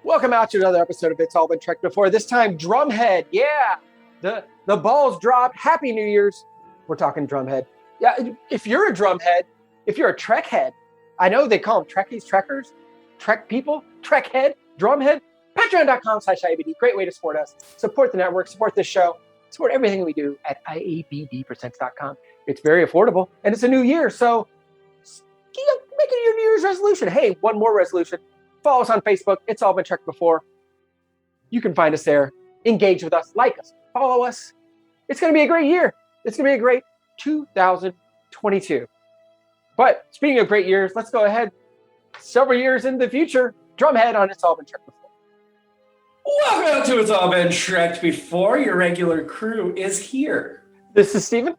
Welcome out to another episode of It's All Been Trek Before. This time, Drumhead. Yeah, the balls dropped. Happy New Year's. We're talking Drumhead. Yeah, if you're a Drumhead, if you're a Trek head, I know they call them Trekkies, Trekkers, Trek people, Trek head, Drumhead. Patreon.com/IABD. Great way to support us. Support the network. Support this show. Support everything we do at IABDpresents.com. It's very affordable, and it's a new year, so make it your New Year's resolution. Hey, one more resolution. Follow us on Facebook. It's All Been Trek Before. You can find us there. Engage with us. Like us. Follow us. It's going to be a great year. It's going to be a great 2022. But speaking of great years, let's go ahead. Several years in the future, Drumhead on It's All Been Trek Before. Welcome to It's All Been Trekked Before. Your regular crew is here. This is Steven.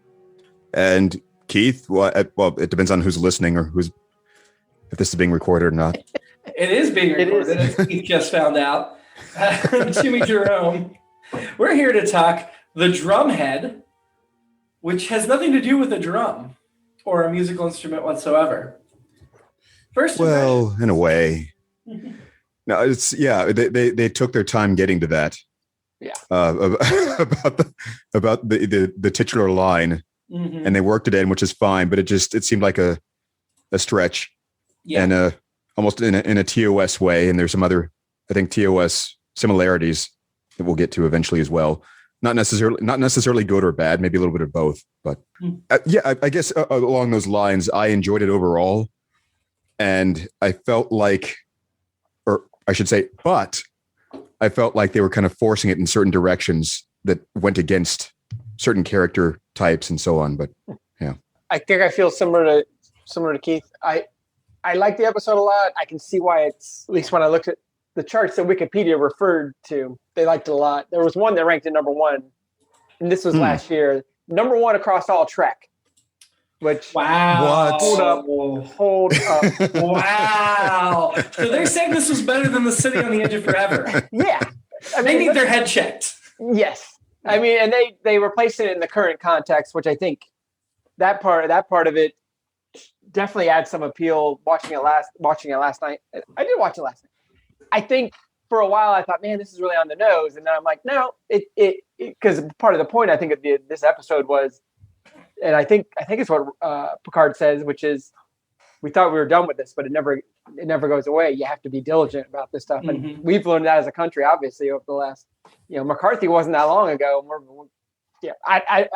And Keith. Well, it depends on who's listening or if this is being recorded or not. It is being recorded, as Keith just found out. Jimmy-Jerome. We're here to talk the Drumhead, which has nothing to do with a drum or a musical instrument whatsoever. Well, in a way. No, it's they took their time getting to that. Yeah. About the titular line, and they worked it in, which is fine, but it seemed like a stretch, and almost in a TOS way. And there's some other, I think, TOS similarities that we'll get to eventually as well. Not necessarily good or bad, maybe a little bit of both. But I guess along those lines, I enjoyed it overall, and I felt like, or I should say, but I felt like they were kind of forcing it in certain directions that went against certain character types and so on. But yeah, I think I feel similar to Keith. I like the episode a lot. I can see why it's, at least when I looked at the charts that Wikipedia referred to, they liked it a lot. There was one that ranked at number one, and this was last year. Number one across all Trek. Which, wow. What? Hold up. Wow. So they're saying this was better than The City on the Edge of Forever. Yeah. I mean, they need their head checked. Yes. I mean, and they replaced it in the current context, which I think that part of it definitely adds some appeal. Watching it last night. I did watch it last night. I think for a while I thought, man, this is really on the nose. And then I'm like, no, it because part of the point I think of this episode was, and I think it's what Picard says, which is, we thought we were done with this, but it never goes away. You have to be diligent about this stuff. And we've learned that as a country, obviously, over the last, McCarthy wasn't that long ago. I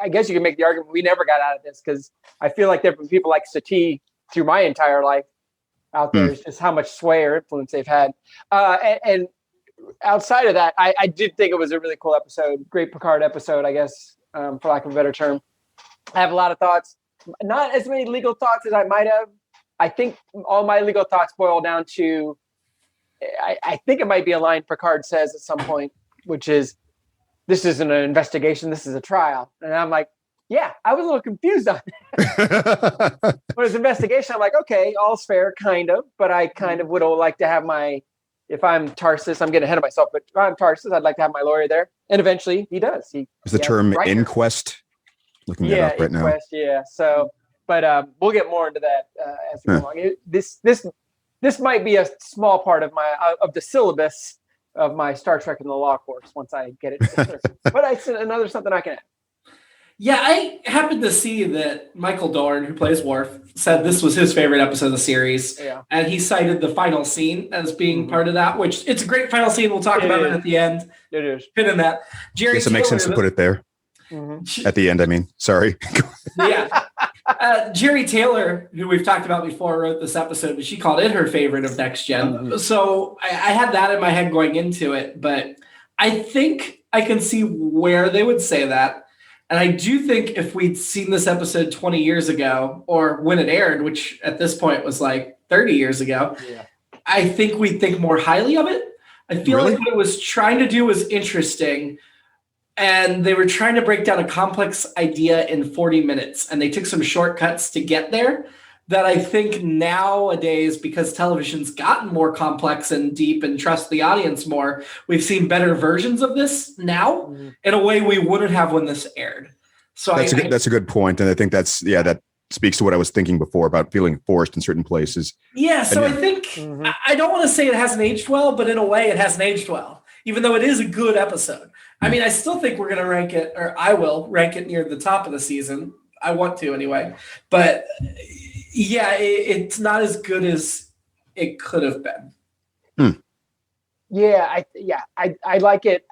guess you can make the argument we never got out of this, because I feel like there have been people like Sadie through my entire life out there. It's just how much sway or influence they've had. And outside of that, I did think it was a really cool episode. Great Picard episode, I guess, for lack of a better term. I have a lot of thoughts. Not as many legal thoughts as I might have. I think all my legal thoughts boil down to, I think it might be a line Picard says at some point, which is, this isn't an investigation, this is a trial. And I'm like, yeah, I was a little confused on that. When it's an investigation, I'm like, okay, all's fair, kind of. But I kind of would like to have if I'm Tarsus, I'm getting ahead of myself, but if I'm Tarsus, I'd like to have my lawyer there. And eventually he does. Is the term inquest? Looking that up right now. Yeah. So, but we'll get more into that as we go along. This might be a small part of the syllabus of my Star Trek in the Law course once I get it together. But it's another something I can add. Yeah, I happened to see that Michael Dorn, who plays Worf, said this was his favorite episode of the series. Yeah. And he cited the final scene as being part of that, which it's a great final scene. We'll talk about it at the end. It is. Pin in that. Jerry, it makes sense to put it there. At the end, I mean. Sorry. Yeah. Jerry Taylor, who we've talked about before, wrote this episode, but she called it her favorite of Next Gen. So I had that in my head going into it, but I think I can see where they would say that. And I do think if we'd seen this episode 20 years ago, or when it aired, which at this point was like 30 years ago, I think we'd think more highly of it. I feel like what it was trying to do was interesting. And they were trying to break down a complex idea in 40 minutes. And they took some shortcuts to get there that I think nowadays, because television's gotten more complex and deep and trust the audience more, we've seen better versions of this now in a way we wouldn't have when this aired. So that's a good point. And I think that speaks to what I was thinking before about feeling forced in certain places. Yeah, so I think, I don't want to say it hasn't aged well, but in a way it hasn't aged well, even though it is a good episode. I mean, I still think we're going to rank it, or I will rank it near the top of the season. I want to anyway. But yeah, it's not as good as it could have been. Yeah, I like it.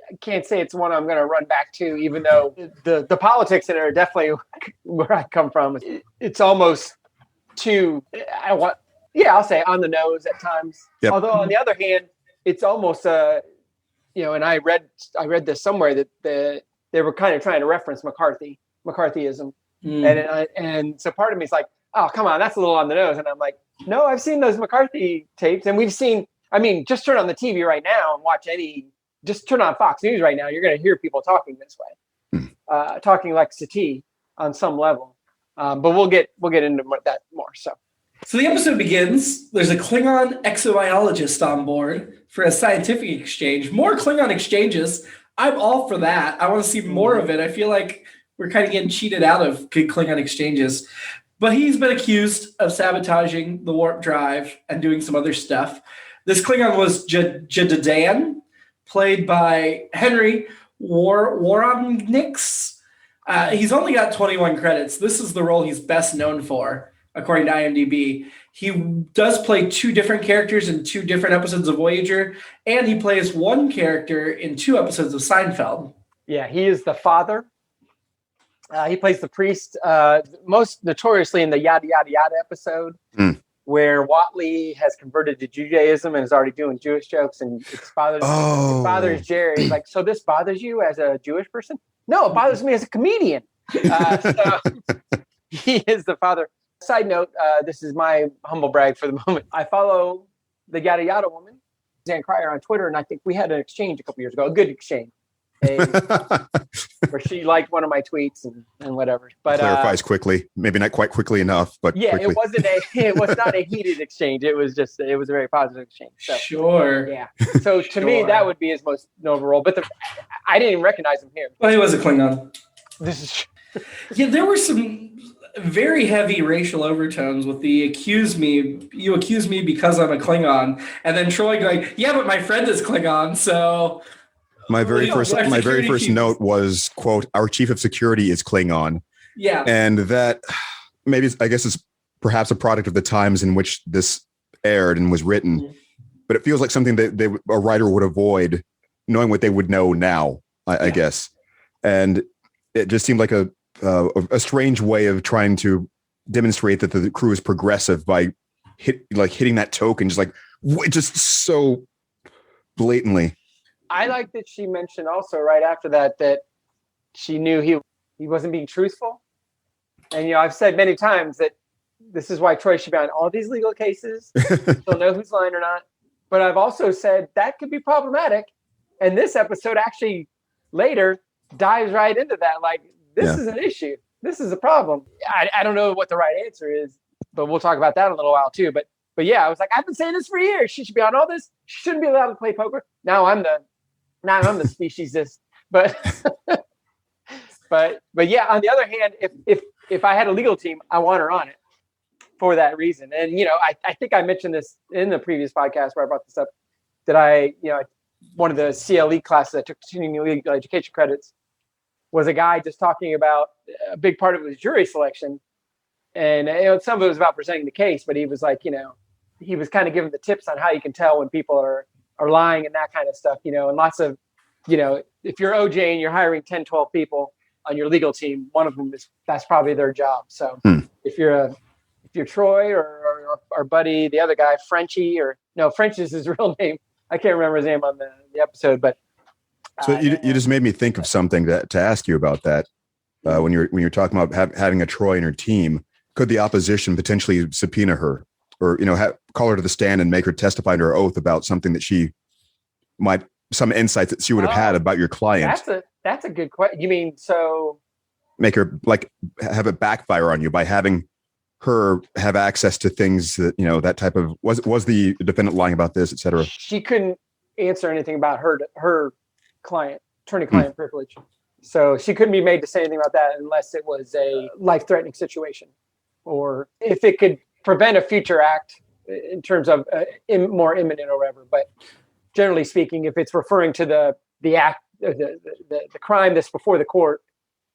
I can't say it's one I'm going to run back to, even though the politics in it are definitely where I come from. It's almost too, I'll say on the nose at times. Yep. Although on the other hand, it's almost and I read this somewhere that they were kind of trying to reference McCarthyism, and so part of me is like, oh come on, that's a little on the nose, and I'm like, no, I've seen those McCarthy tapes, and we've seen. I mean, just turn on the TV right now and watch just turn on Fox News right now. You're going to hear people talking this way, talking like Sadie on some level. But we'll get into that more. So the episode begins. There's a Klingon exobiologist on board for a scientific exchange. More Klingon exchanges. I'm all for that. I want to see more of it. I feel like we're kind of getting cheated out of good Klingon exchanges. But he's been accused of sabotaging the warp drive and doing some other stuff. This Klingon was Jadadan, played by Henry Waromnix. He's only got 21 credits. This is the role he's best known for, according to IMDb. He does play 2 different characters in 2 different episodes of Voyager, and he plays 1 character in 2 episodes of Seinfeld. Yeah, he is the father. He plays the priest, most notoriously in the Yada Yada Yada episode, where Whatley has converted to Judaism and is already doing Jewish jokes, and it bothers Jerry. He's like, so this bothers you as a Jewish person? No, it bothers me as a comedian. So he is the father. Side note, this is my humble brag for the moment. I follow the Yada Yada woman, Suzanne Cryer, on Twitter, and I think we had an exchange a couple years ago, a good exchange. Where she liked one of my tweets and whatever. But clarifies quickly, maybe not quite quickly enough, but yeah, quickly. it was not a heated exchange. It was a very positive exchange. So, sure. Yeah. So to me, that would be his most notable role. But I didn't even recognize him here. Well, he was a Klingon. This is true. Yeah, there were some very heavy racial overtones with the you accuse me because I'm a Klingon, and then Troy going, yeah, but my friend is Klingon, so. My very first note was, quote, our chief of security is Klingon. Yeah. And that maybe, I guess, is perhaps a product of the times in which this aired and was written. But it feels like something that a writer would avoid knowing what they would know now, I guess. And it just seemed like a strange way of trying to demonstrate that the crew is progressive by hitting that token, just so blatantly. I like that she mentioned also right after that she knew he wasn't being truthful. And, I've said many times that this is why Troy should be on all these legal cases. He'll know who's lying or not. But I've also said that could be problematic. And this episode actually later dives right into that. Like, this is an issue. This is a problem. I don't know what the right answer is, but we'll talk about that in a little while too. But yeah, I was like, I've been saying this for years. She should be on all this. She shouldn't be allowed to play poker. Now I'm the speciesist, but yeah. On the other hand, if I had a legal team, I want her on it for that reason. And I think I mentioned this in the previous podcast where I brought this up. That one of the CLE classes I took, continuing legal education credits, was a guy just talking about a big part of it was jury selection, and some of it was about presenting the case. But he was like, he was kind of giving the tips on how you can tell when people are lying and that kind of stuff, and lots of, if you're OJ and you're hiring 10, 12 people on your legal team, one of them that's probably their job. So if you're Troy or our buddy, the other guy, Frenchie, French is his real name. I can't remember his name on the episode, but. So you just made me think of something to ask you about that. When you're talking about having a Troy in her team, could the opposition potentially subpoena her? Or, call her to the stand and make her testify under her oath about something that some insights that she would have had about your client. That's a good question. You mean, so make her have it backfire on you by having her have access to things that, that type of, was the defendant lying about this, et cetera? She couldn't answer anything about her client, attorney-client privilege. So she couldn't be made to say anything about that unless it was a life-threatening situation, or if it could prevent a future act in terms of more imminent or whatever. But generally speaking, if it's referring to the act, the crime that's before the court,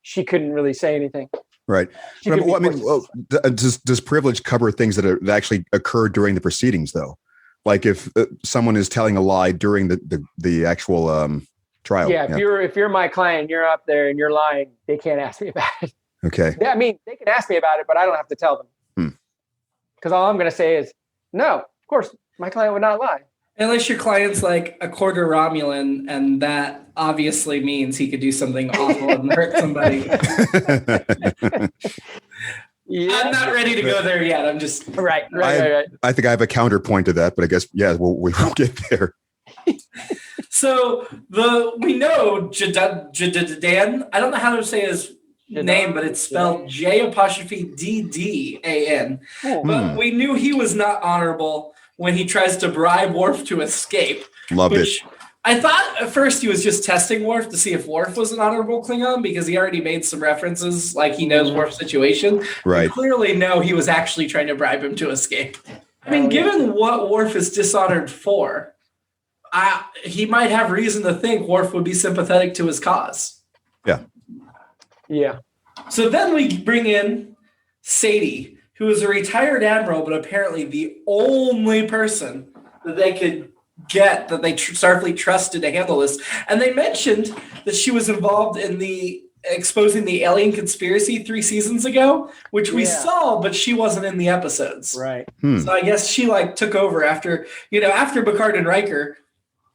she couldn't really say anything. Right. Does privilege cover things that actually occurred during the proceedings, though? Like if someone is telling a lie during the actual trial. Yeah. If you're my client, you're up there and you're lying, they can't ask me about it. Okay. Yeah, I mean, they can ask me about it, but I don't have to tell them. Because all I'm going to say is, no, of course, my client would not lie. Unless your client's like a quarter Romulan, and that obviously means he could do something awful and hurt somebody. Yeah. I'm not ready to go there yet. I'm just right. I think I have a counterpoint to that, but I guess we will get there. So we know Jaddan. I don't know how to say his name, but it's spelled J''DDAN. But we knew he was not honorable when he tries to bribe Worf to escape. Loved it. I thought at first he was just testing Worf to see if Worf was an honorable Klingon, because he already made some references, like he knows Worf's situation. Right. We clearly know he was actually trying to bribe him to escape. I mean, given what Worf is dishonored for, he might have reason to think Worf would be sympathetic to his cause. Yeah. Yeah. So then we bring in Sadie, who is a retired admiral, but apparently the only person that they could get, that they Starfleet trusted to handle this. And they mentioned that she was involved in the exposing the alien conspiracy 3 seasons ago, which we saw, but she wasn't in the episodes. Right. So I guess she took over after Picard and Riker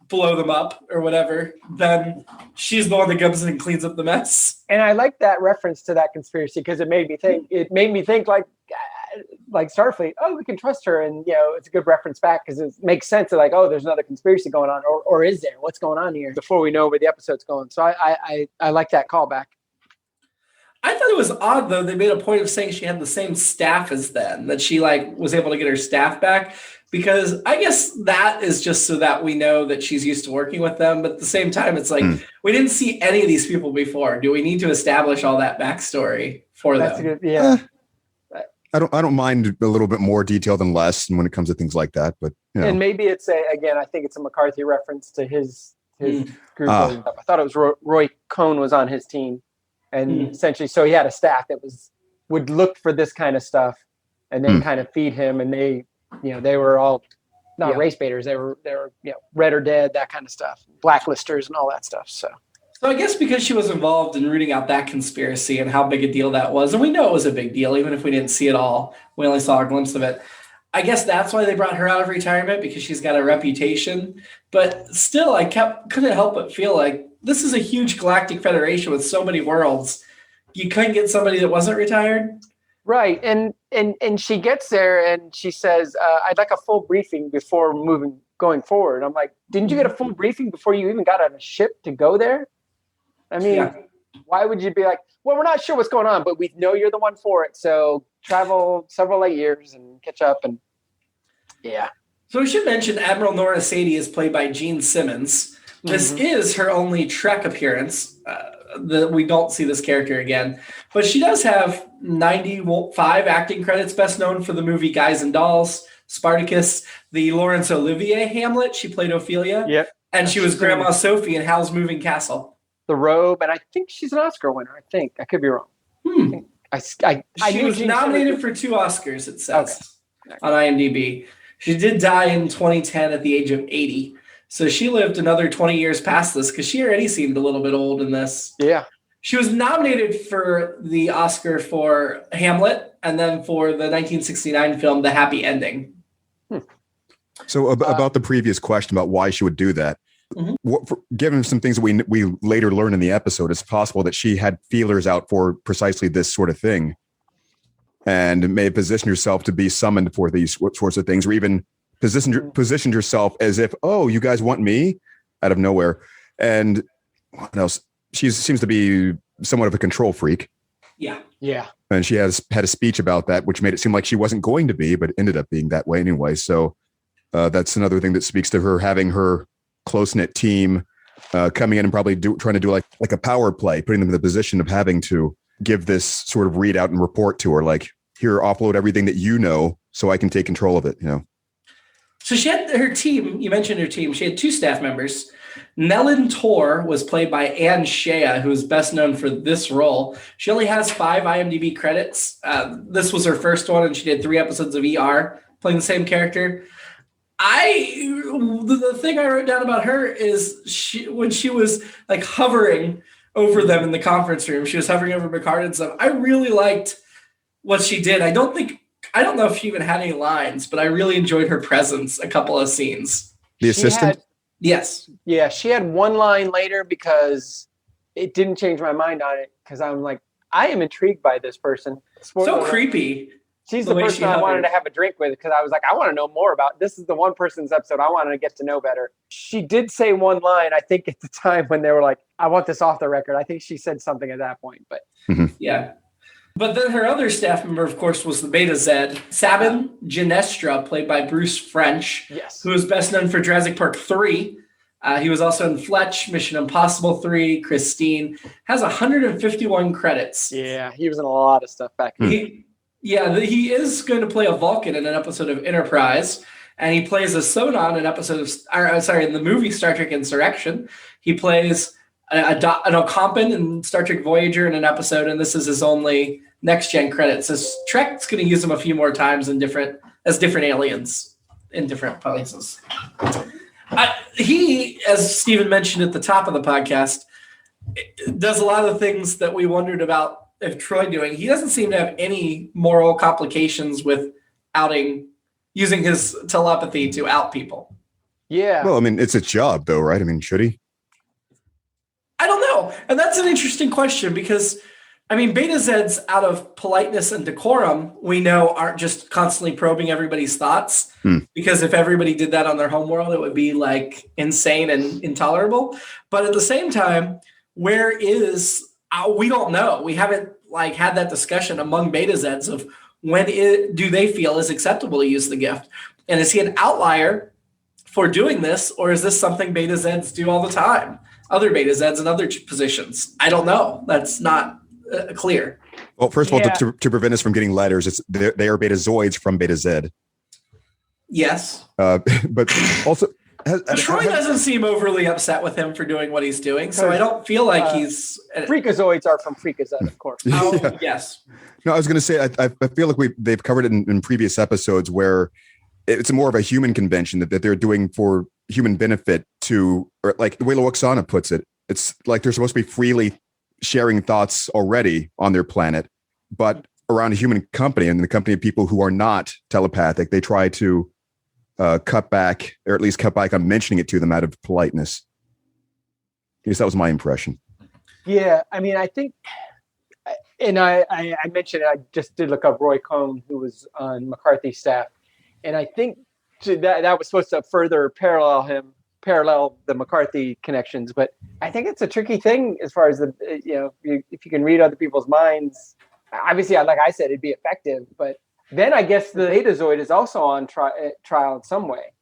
blow them up or whatever, then she's the one that comes in and cleans up the mess. And I like that reference to that conspiracy, because it made me think like Starfleet, we can trust her. And, it's a good reference back, because it makes sense of there's another conspiracy going on, or is there? What's going on here before we know where the episode's going? So I like that callback. I thought it was odd, though. They made a point of saying she had the same staff as them, that she was able to get her staff back, because I guess that is just so that we know that she's used to working with them. But at the same time, it's we didn't see any of these people before. Do we need to establish all that backstory for them? Good, yeah. I don't mind a little bit more detail than less when it comes to things like that, but and maybe it's I think it's a McCarthy reference to his group. I thought it was Roy Cohn was on his team, and essentially, so he had a staff that would look for this kind of stuff, and then kind of feed him, and they were all not race baiters. They were red or dead, that kind of stuff, blacklisters and all that stuff. So I guess because she was involved in rooting out that conspiracy and how big a deal that was, and we know it was a big deal, even if we didn't see it all, we only saw a glimpse of it. I guess that's why they brought her out of retirement, because she's got a reputation. But still, I couldn't help but feel like this is a huge galactic federation with so many worlds. You couldn't get somebody that wasn't retired? Right. And she gets there and she says, I'd like a full briefing before going forward. I'm like, didn't you get a full briefing before you even got on a ship to go there? I mean, why would you be like, well, we're not sure what's going on, but we know you're the one for it. So travel several light years and catch up. And So we should mention Admiral Nora Sadie is played by Gene Simmons. This is her only Trek appearance. We don't see this character again, but she does have 95 acting credits, best known for the movie Guys and Dolls, Spartacus, the Laurence Olivier Hamlet. She played Ophelia. Yep. And she was Grandma Sophie in Hal's Moving Castle. The Robe, and I think she's an Oscar winner. I could be wrong. She was nominated for 2 Oscars, it says, on IMDb. She did die in 2010 at the age of 80. So she lived another 20 years past this, because she already seemed a little bit old in this. Yeah. She was nominated for the Oscar for Hamlet, and then for the 1969 film The Happy Ending. So about the previous question about why she would do that, given some things that we later learn in the episode, it's possible that she had feelers out for precisely this sort of thing, and may have positioned herself to be summoned for these sorts of things, or even positioned herself as if, you guys want me, out of nowhere. And what else? She seems to be somewhat of a control freak. Yeah. And she has had a speech about that, which made it seem like she wasn't going to be, but ended up being that way anyway. So that's another thing that speaks to her having her close-knit team, coming in and probably trying to do like a power play, putting them in the position of having to give this sort of readout and report to her, like, here, offload everything that you know so I can take control of it, you know. So she had her team, you mentioned her team, she had 2 staff members. Nellen Tor was played by Anne Shea, who is best known for this role. She only has 5 IMDb credits. This was her first one, and she did 3 episodes of ER, playing the same character. The thing I wrote down about her is when she was like hovering over them in the conference room, she was hovering over Picard and stuff. I really liked what she did. I don't know if she even had any lines, but I really enjoyed her presence a couple of scenes. The assistant? Yes. Yeah, she had one line later because it didn't change my mind on it, because I'm like, I am intrigued by this person. So creepy. She's the person I wanted to have a drink with, because I was like, I want to know more about this. Is the one person's episode I wanted to get to know better. She did say one line, I think, at the time when they were like, I want this off the record. I think she said something at that point, but yeah. But then her other staff member, of course, was the Betazed, Sabin Genestra, played by Bruce French, who is best known for Jurassic Park 3. He was also in Fletch, Mission Impossible 3, Christine. Has 151 credits. Yeah, he was in a lot of stuff back then. He is going to play a Vulcan in an episode of Enterprise, and he plays a Sonon in in the movie Star Trek Insurrection. He plays an Ocampan in Star Trek Voyager in an episode, and this is his only next-gen credits. So Trek's going to use him a few more times as different aliens in different places. He, as Stephen mentioned at the top of the podcast, does a lot of things that we wondered about if Troy doing. He doesn't seem to have any moral complications with using his telepathy to out people. Yeah. Well, I mean, it's a job, though, right? I mean, should he? I don't know. And that's an interesting question because, I mean, Betazeds, out of politeness and decorum, we know aren't just constantly probing everybody's thoughts. Because if everybody did that on their home world, it would be like insane and intolerable. But at the same time, we don't know. We haven't had that discussion among Betazeds of do they feel is acceptable to use the gift? And is he an outlier for doing this, or is this something Betazeds do all the time? Other Betazeds in other positions. I don't know. That's not clear. Well, first of all, to prevent us from getting letters, they are Betazoids from Betazed. Yes. But also, Troy doesn't seem overly upset with him for doing what he's doing, so I don't feel like he's... Freakazoids are from Freakazoid, of course. Yes. No, I was going to say, I feel like they've covered it in previous episodes where it's more of a human convention that they're doing for human benefit or like the way Loxana puts it, it's like they're supposed to be freely sharing thoughts already on their planet, but around a human company and the company of people who are not telepathic, they try to cut back on mentioning it to them out of politeness. I guess that was my impression. Yeah, I mean, I think, and I mentioned it, I just did look up Roy Cohn, who was on McCarthy's staff, and I think that was supposed to further parallel the McCarthy connections, but I think it's a tricky thing as far as if you can read other people's minds. Obviously, like I said, it'd be effective, but then I guess the Betazoid is also on trial in some way.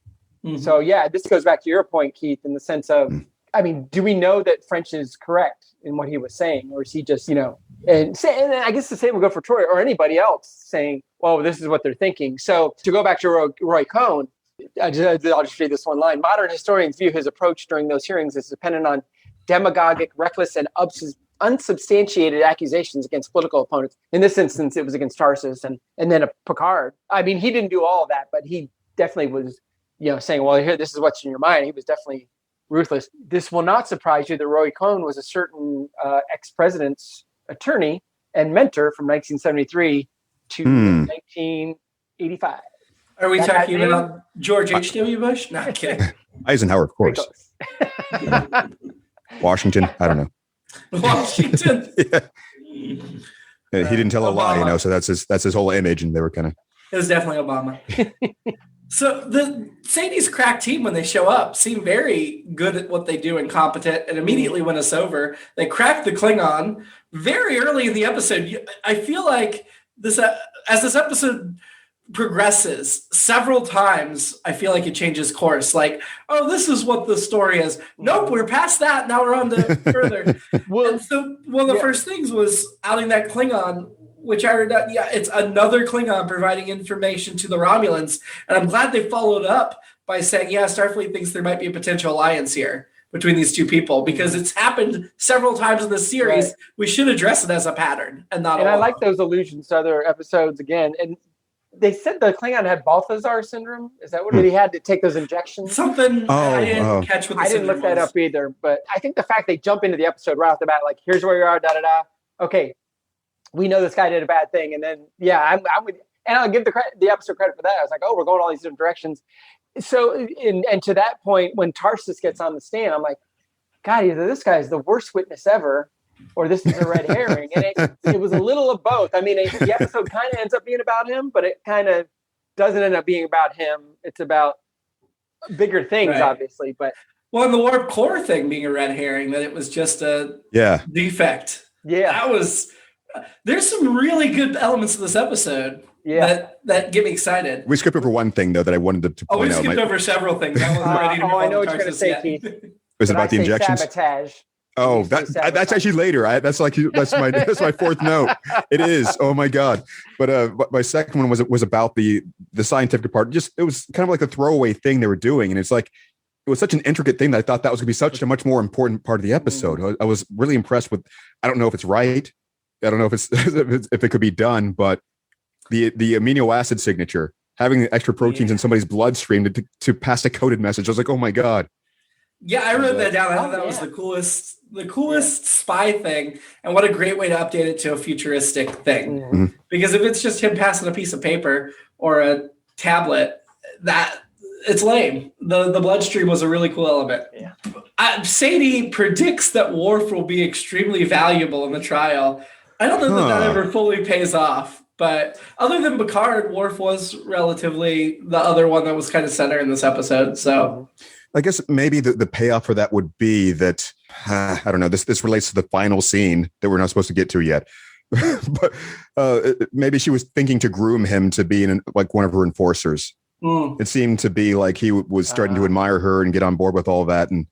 Mm-hmm. So yeah, this goes back to your point, Keith, in the sense of, I mean, do we know that French is correct in what he was saying, or is he just, and I guess the same would go for Troy or anybody else saying, well, this is what they're thinking. So to go back to Roy Cohn, I'll just read this one line. Modern historians view his approach during those hearings as dependent on demagogic, reckless, and unsubstantiated accusations against political opponents. In this instance, it was against Tarsus and then a Picard. I mean, he didn't do all of that, but he definitely was, saying, well, here, this is what's in your mind. He was definitely ruthless. This will not surprise you that Roy Cohn was a certain ex-president's attorney and mentor from 1973 to 1985. Are we talking about George H.W. Bush? No, I'm kidding. Eisenhower, of course. Washington, I don't know. Washington. He didn't tell a lie, so that's his whole image, and they were kind of... It was definitely Obama. So the Sadie's crack team, when they show up, seem very good at what they do and competent, and immediately win us over. They crack the Klingon very early in the episode. I feel like as this episode progresses several times, I feel like it changes course. Like, oh, this is what the story is. Nope, we're past that. Now we're on to further. And so one of the first things was outing that Klingon, which I heard that, it's another Klingon providing information to the Romulans. And I'm glad they followed up by saying, Starfleet thinks there might be a potential alliance here between these two people, because it's happened several times in the series. Right. We should address it as a pattern and not. And I like those allusions to other episodes again. And they said the Klingon had Balthazar syndrome. Is that what he had to take those injections? Something I didn't catch what the I didn't look that up either. But I think the fact they jump into the episode right off the bat, like, here's where you are, da-da-da. Okay, we know this guy did a bad thing. And then, I would, and I'll give the episode credit for that. I was like, oh, we're going all these different directions. So, and to that point, when Tarsus gets on the stand, I'm like, God, either this guy is the worst witness ever, or this is a red herring. And it was a little of both. I mean, the episode kind of ends up being about him, but it kind of doesn't end up being about him. It's about bigger things, obviously. But and the warp core thing being a red herring, that it was just a defect. Yeah, that was. There's some really good elements of this episode. That get me excited. We skipped over one thing though that I wanted to point out. We skipped over several things. I wasn't ready to I know what you're going to say, Keith. Was it about the injections? Sabotage. Oh, that's actually later. That's my fourth note. It is. Oh my God. But my second one was about the scientific part. Just, it was kind of like a throwaway thing they were doing, and it's like, it was such an intricate thing that I thought that was going to be such a much more important part of the episode. I was really impressed with. I don't know if it's right. I don't know if if it could be done, but the amino acid signature, having the extra proteins in somebody's bloodstream to pass a coded message. I was like, oh my God. Yeah, I wrote that down. I thought that was the coolest spy thing, and what a great way to update it to a futuristic thing. Mm-hmm. Because if it's just him passing a piece of paper or a tablet, that it's lame. The bloodstream was a really cool element. Yeah. Sadie predicts that Worf will be extremely valuable in the trial. I don't know that ever fully pays off. But other than Picard, Worf was relatively the other one that was kind of center in this episode. So I guess maybe the payoff for that would be that, I don't know, this relates to the final scene that we're not supposed to get to yet. But maybe she was thinking to groom him to be like one of her enforcers. It seemed to be like he was starting to admire her and get on board with all that. And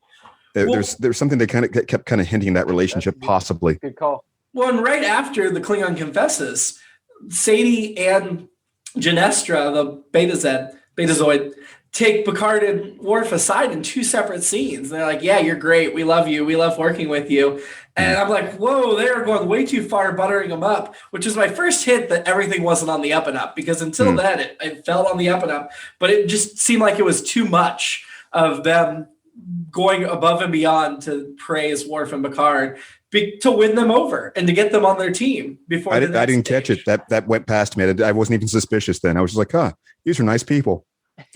there's something that kind of kept kind of hinting that relationship, possibly. Good call. Well, and right after the Klingon confesses, Sadie and Genestra, the Betazoid, take Picard and Worf aside in two separate scenes. They're like, yeah, you're great. We love you. We love working with you. And I'm like, whoa, they're going way too far, buttering them up, which is my first hint that everything wasn't on the up and up, because until then it felt on the up and up, but it just seemed like it was too much of them going above and beyond to praise Worf and Picard to win them over and to get them on their team before. I didn't catch it. That went past me. I wasn't even suspicious then. I was just like, these are nice people.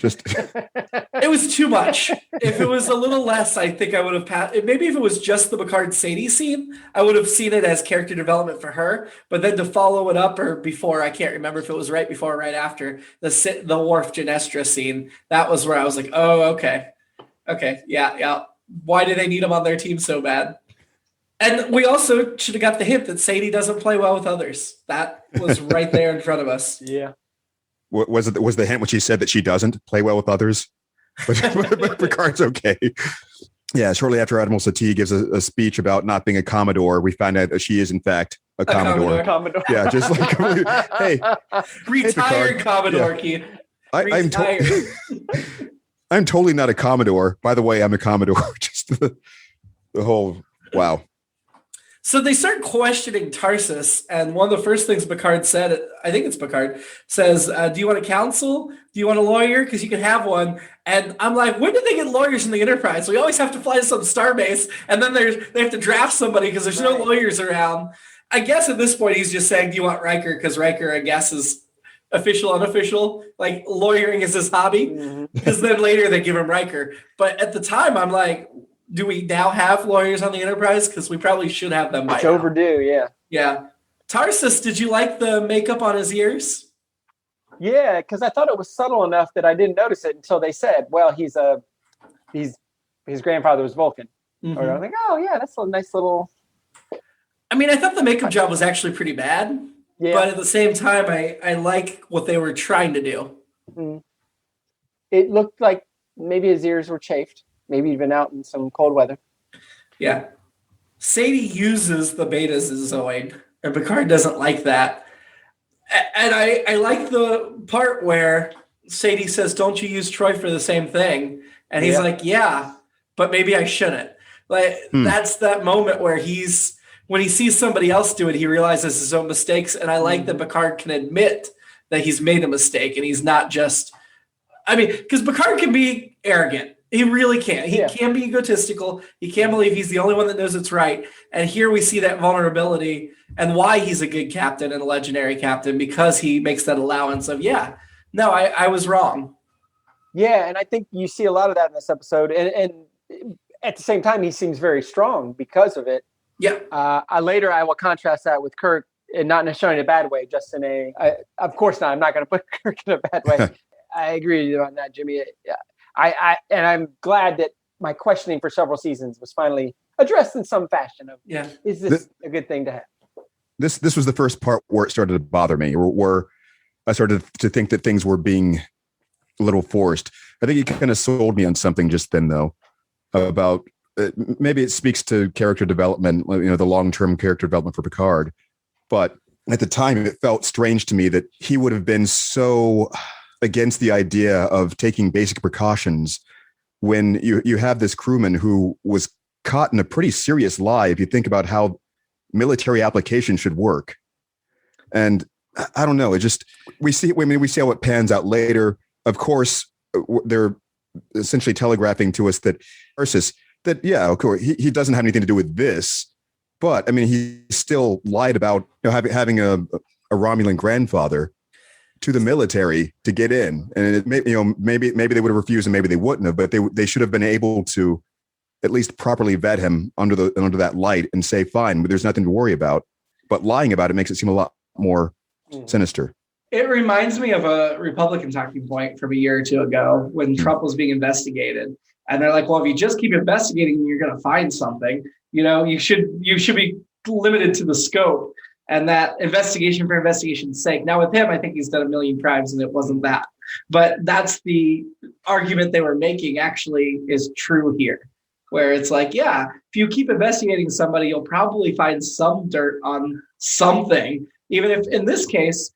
Just it was too much. If it was a little less, I think I would have passed. Maybe if it was just the Picard Sadie scene, I would have seen it as character development for her. But then to follow it up, or before, I can't remember if it was right before or right after the Worf Genestra scene. That was where I was like, oh, okay, yeah. Why do they need them on their team so bad? And we also should have got the hint that Sadie doesn't play well with others. That was right there in front of us. Yeah. Was the hint when she said that she doesn't play well with others, but Picard's okay? Yeah. Shortly after Admiral Sadie gives a speech about not being a Commodore, we find out that she is in fact a Commodore. Yeah, just like hey, retired Commodore, Keith. I'm totally not a Commodore. By the way, I'm a Commodore. Just the whole wow. So they start questioning Tarsus, and one of the first things Picard said, I think it's Picard, says, do you want a counsel? Do you want a lawyer? Because you can have one. And I'm like, when did they get lawyers in the Enterprise? We always have to fly to some starbase, and then they have to draft somebody because there's no lawyers around. I guess at this point he's just saying, do you want Riker? Because Riker, I guess, is official, unofficial. Like, lawyering is his hobby. Because then later they give him Riker. But at the time, I'm like, do we now have lawyers on the Enterprise? Because we probably should have them by now. It's overdue, yeah. Yeah. Tarsus, did you like the makeup on his ears? Yeah, because I thought it was subtle enough that I didn't notice it until they said, well, his grandfather was Vulcan. Mm-hmm. Or I was like, oh, yeah, that's a nice little... I mean, I thought the makeup job was actually pretty bad. Yeah. But at the same time, I like what they were trying to do. Mm. It looked like maybe his ears were chafed, maybe even out in some cold weather. Yeah. Sadie uses the betas as Zoid, and Picard doesn't like that. And I like the part where Sadie says, "Don't you use Troy for the same thing?" And he's like, "Yeah, but maybe I shouldn't." Like that's that moment where when he sees somebody else do it, he realizes his own mistakes. And I like that Picard can admit that he's made a mistake, and he's not just. I mean, because Picard can be arrogant. He really can. He can be egotistical. He can't believe he's the only one that knows it's right. And here we see that vulnerability and why he's a good captain and a legendary captain, because he makes that allowance of, I was wrong. Yeah, and I think you see a lot of that in this episode. And at the same time, he seems very strong because of it. Yeah. Later, I will contrast that with Kirk, and not necessarily in a bad way, just of course not. I'm not going to put Kirk in a bad way. I agree with you on that, Jimmy. And I'm glad that my questioning for several seasons was finally addressed in some fashion. Is this a good thing to have? This was the first part where it started to bother me, where I started to think that things were being a little forced. I think he kind of sold me on something just then, though, about maybe it speaks to character development, the long-term character development for Picard. But at the time, it felt strange to me that he would have been so against the idea of taking basic precautions when you have this crewman who was caught in a pretty serious lie, if you think about how military application should work. And I don't know, we see how it pans out later. Of course, they're essentially telegraphing to us that Tarsus, of course, he doesn't have anything to do with this, but I mean, he still lied about having a Romulan grandfather to the military to get in, and maybe they would have refused and maybe they wouldn't have, but they should have been able to at least properly vet him under that light and say, fine, but there's nothing to worry about. But lying about it makes it seem a lot more sinister. It reminds me of a Republican talking point from a year or two ago when Trump was being investigated, and they're like, well, if you just keep investigating, you're going to find something. You should be limited to the scope. And that investigation for investigation's sake. Now with him, I think he's done a million crimes and it wasn't that. But that's the argument they were making actually is true here. Where it's like, if you keep investigating somebody, you'll probably find some dirt on something. Even if in this case,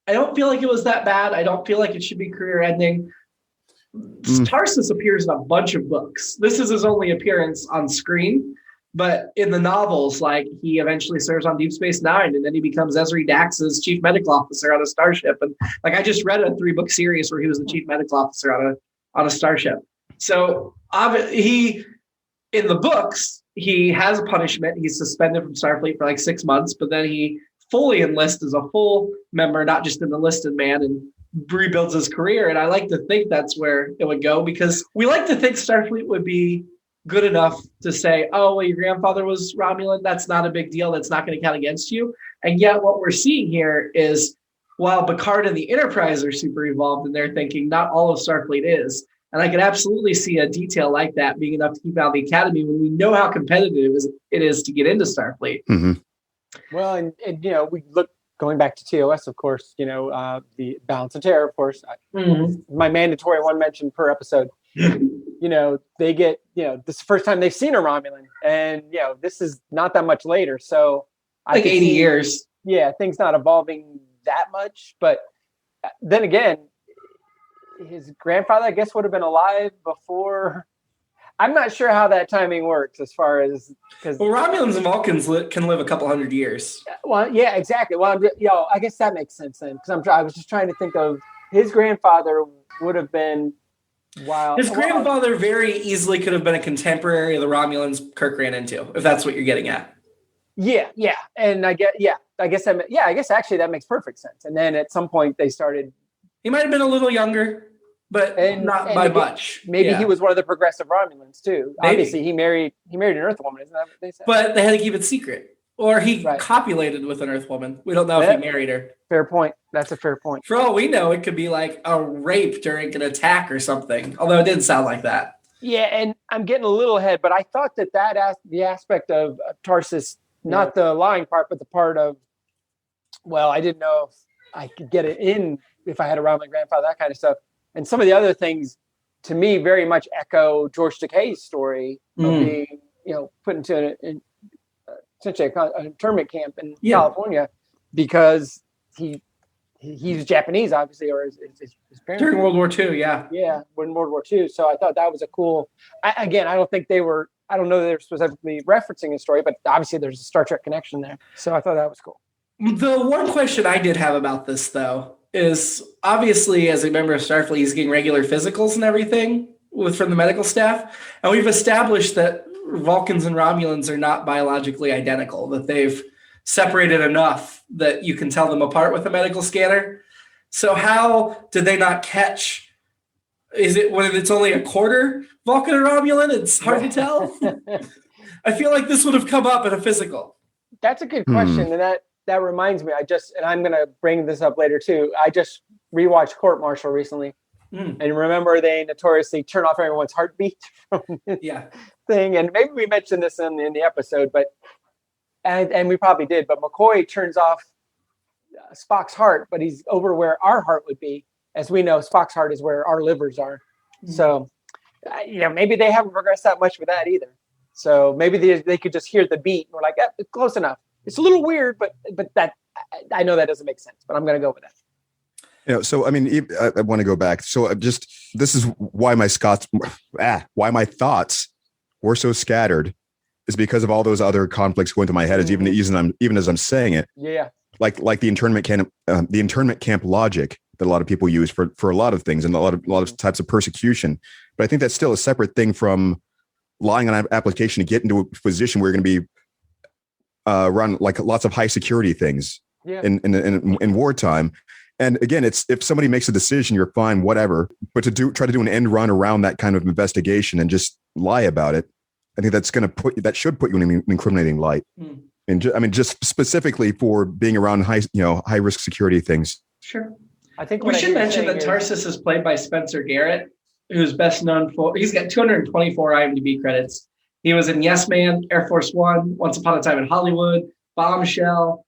I don't feel like it was that bad. I don't feel like it should be career ending. Tarsus appears in a bunch of books. This is his only appearance on screen. But in the novels, like he eventually serves on Deep Space Nine, and then he becomes Ezri Dax's chief medical officer on a starship. And like I just read a 3-book series where he was the chief medical officer on a starship. So he, in the books, he has a punishment. He's suspended from Starfleet for like 6 months, but then he fully enlists as a full member, not just an enlisted man, and rebuilds his career. And I like to think that's where it would go, because we like to think Starfleet would be good enough to say, oh, well, your grandfather was Romulan. That's not a big deal. That's not going to count against you. And yet what we're seeing here is while Picard and the Enterprise are super evolved in their thinking, not all of Starfleet is. And I can absolutely see a detail like that being enough to keep out of the Academy when we know how competitive it is to get into Starfleet. Mm-hmm. Well, and we look going back to TOS, of course, the Balance of Terror, of course, my mandatory one mention per episode. They get, this is the first time they've seen a Romulan, and, this is not that much later. So like 80 years. Yeah. Things not evolving that much, but then again, his grandfather, I guess, would have been alive before. I'm not sure how that timing works as far as, because Romulans and Vulcans can live a couple hundred years. Well, yeah, exactly. Well, I guess that makes sense then, because I was just trying to think of his grandfather would have been. Wow. His grandfather very easily could have been a contemporary of the Romulans Kirk ran into, if that's what you're getting at. Yeah. And I guess actually that makes perfect sense. And then at some point they started. He might have been a little younger, but not by much. Maybe he was one of the progressive Romulans too. Maybe. Obviously he married an Earth woman, isn't that what they said? But they had to keep it secret. Or he copulated with an Earth woman. We don't know if he married her. Fair point. That's a fair point. For all we know, it could be like a rape during an attack or something. Although it didn't sound like that. Yeah, and I'm getting a little ahead, but I thought that the aspect of Tarsus, not the lying part, but the part of well, I didn't know if I could get it in if I had around my grandfather, that kind of stuff. And some of the other things, to me, very much echo George Takei's story of being, put into essentially an internment camp in California because he's Japanese, obviously, or his parents. During World War II, yeah. Yeah, in World War II. So I thought that was a cool. I don't know that they're specifically referencing a story, but obviously there's a Star Trek connection there. So I thought that was cool. The one question I did have about this, though, is obviously as a member of Starfleet, he's getting regular physicals and everything from the medical staff. And we've established that Vulcans and Romulans are not biologically identical, that they've separated enough that you can tell them apart with a medical scanner. So how did they not catch? Is it when it's only a quarter Vulcan or Romulan? It's hard to tell. I feel like this would have come up in a physical. That's a good question. And that reminds me, and I'm going to bring this up later too. I just rewatched Court Martial recently. And remember they notoriously turn off everyone's heartbeat from this thing. And maybe we mentioned this in the episode, but and we probably did, but McCoy turns off Spock's heart, but he's over where our heart would be. As we know, Spock's heart is where our livers are. So, maybe they haven't progressed that much with that either. So maybe they could just hear the beat and we're like, it's close enough. It's a little weird, but that I know that doesn't make sense, but I'm going to go with that. So I mean, I want to go back. So this is why my thoughts were so scattered, is because of all those other conflicts going through my head. Is even as I'm saying it. Yeah. Like the internment camp logic that a lot of people use for a lot of things and a lot of types of persecution. But I think that's still a separate thing from lying on an application to get into a position where you're going to be run like lots of high security things in wartime. And again, it's if somebody makes a decision, you're fine, whatever. But try to do an end run around that kind of investigation and just lie about it, I think that should put you in an incriminating light. And just specifically for being around high risk security things. Sure. I think we should mention that Tarsus is played by Spencer Garrett, who's best known for, he's got 224 IMDb credits. He was in Yes Man, Air Force One, Once Upon a Time in Hollywood, Bombshell.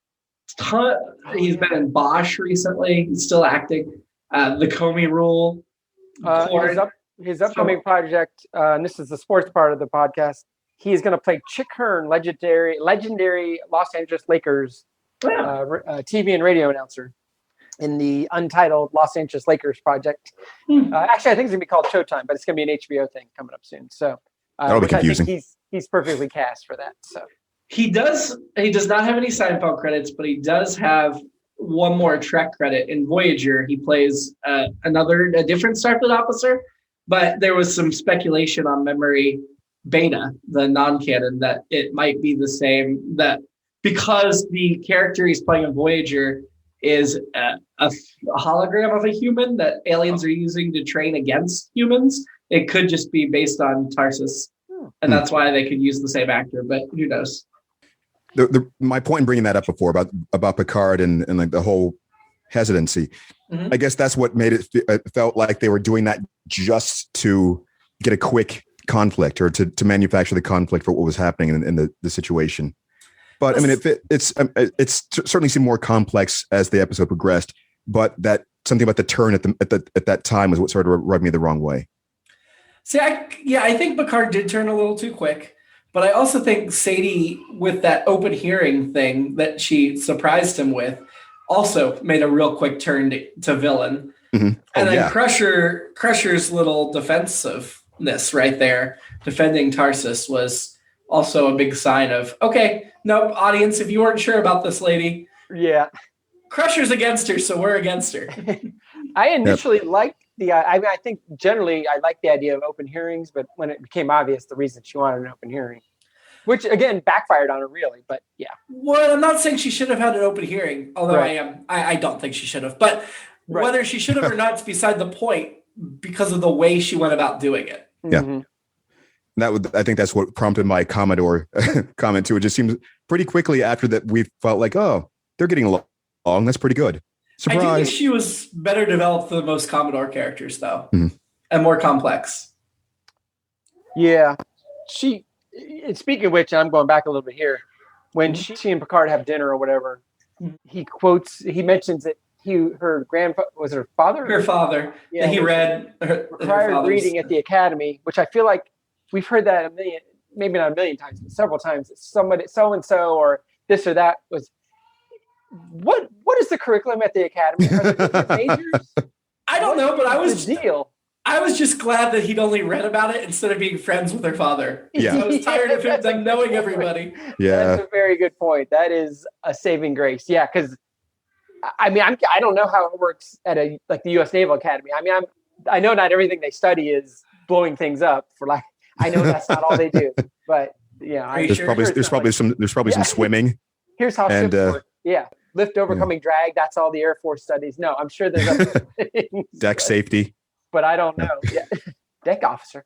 He's been in Bosch recently. He's still acting. The Comey Rule. His upcoming project, and this is the sports part of the podcast, he's going to play Chick Hearn, legendary Los Angeles Lakers TV and radio announcer in the Untitled Los Angeles Lakers project. Actually, I think it's going to be called Showtime, but it's going to be an HBO thing coming up soon. So that'll be confusing. I think he's perfectly cast for that. So he does not have any Seinfeld credits, but he does have one more Trek credit in Voyager. He plays a different Starfleet officer, but there was some speculation on Memory Beta, the non-canon, that it might be the same, that because the character he's playing in Voyager is a hologram of a human that aliens are using to train against humans, it could just be based on Tarsus. And that's why they could use the same actor, but who knows? My point in bringing that up before about Picard and like the whole hesitancy, I guess that's what made it felt like they were doing that just to get a quick conflict or to manufacture the conflict for what was happening in the situation. But I mean, it's certainly seemed more complex as the episode progressed, but that something about the turn at that time was what sort of rubbed me the wrong way. See, I think Picard did turn a little too quick, but I also think Sadie, with that open hearing thing that she surprised him with, also made a real quick turn to villain. And then Crusher's little defensiveness right there, defending Tarsus, was also a big sign of, okay, no, audience, if you weren't sure about this lady, Crusher's against her, so we're against her. I initially liked I think generally I like the idea of open hearings, but when it became obvious the reason she wanted an open hearing, which again backfired on her really, but yeah. Well, I'm not saying she should have had an open hearing, although I don't think she should have, but whether she should have or not is beside the point because of the way she went about doing it. Yeah. I think that's what prompted my Commodore comment too. It just seems pretty quickly after that we felt like, oh, they're getting along. That's pretty good. Surprise. I do think she was better developed than most Commodore characters, though, and more complex. Yeah. Speaking of which, I'm going back a little bit here. When she and Picard have dinner or whatever, he mentions that her grandfather was her father. Her father. Yeah, he read required reading at the academy, which I feel like we've heard that maybe not a million times, but several times. Somebody, so and so, or this or that was. What is the curriculum at the academy? Are there majors? I don't know, but I was the deal. I was just glad that he'd only read about it instead of being friends with her father. Yeah. I was tired of them knowing everybody. Yeah. That's a very good point. That is a saving grace. Yeah, because I don't know how it works at the U.S. Naval Academy. I know not everything they study is blowing things up. I know that's not all they do. But yeah, there's probably some swimming. Here's how ships work. Yeah, lift overcoming drag. That's all the Air Force studies. No, I'm sure there's other things. Deck safety. But I don't know. Yeah. Deck officer.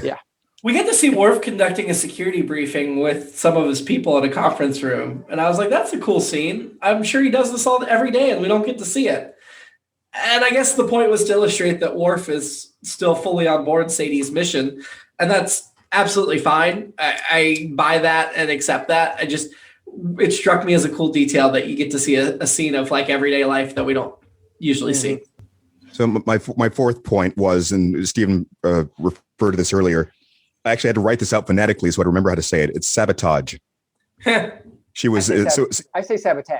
Yeah. We get to see Worf conducting a security briefing with some of his people in a conference room. And I was like, that's a cool scene. I'm sure he does this every day and we don't get to see it. And I guess the point was to illustrate that Worf is still fully on board Sadie's mission. And that's absolutely fine. I buy that and accept that. It struck me as a cool detail that you get to see a scene of everyday life that we don't usually see. So my fourth point was, and Stephen referred to this earlier, I actually had to write this out phonetically so I remember how to say it. It's sabotage. She was I say sabotage.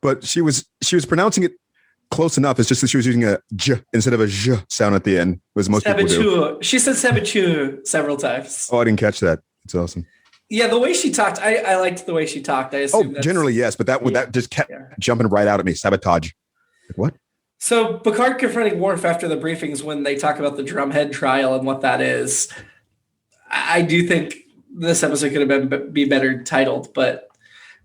But she was pronouncing it close enough. It's just that she was using a j instead of a j sound at the end, as most people do. She said saboteur several times. Oh, I didn't catch that. It's awesome. Yeah, the way she talked, I liked the way she talked. I assume generally yes, but that just kept jumping right out at me. Sabotage. What? So Picard confronting Worf after the briefings when they talk about the Drumhead trial and what that is. I do think this episode could have be better titled, but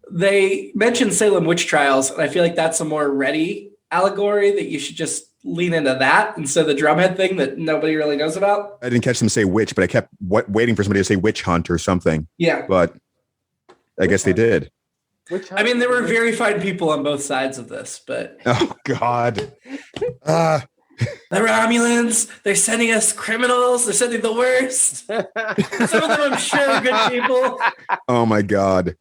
they mentioned Salem witch trials, and I feel like that's a more ready allegory that you should just lean into that instead of the Drumhead thing that nobody really knows about. I didn't catch them say witch, but I kept waiting for somebody to say witch hunt or something. Yeah. But I guess they did. There were very fine people on both sides of this, but... Oh, God. The Romulans, they're sending us criminals. They're sending the worst. Some of them, I'm sure, are good people. Oh, my God.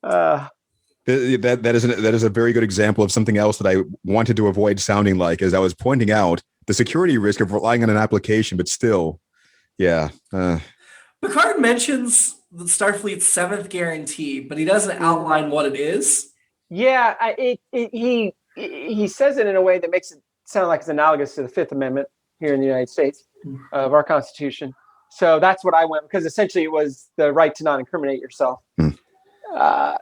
That is a very good example of something else that I wanted to avoid sounding like, as I was pointing out the security risk of relying on an application, but still, yeah. Picard mentions the Starfleet's 7th guarantee, but he doesn't outline what it is. Yeah, he says it in a way that makes it sound like it's analogous to the Fifth Amendment here in the United States of our Constitution. So that's what I went, because essentially it was the right to not incriminate yourself. Because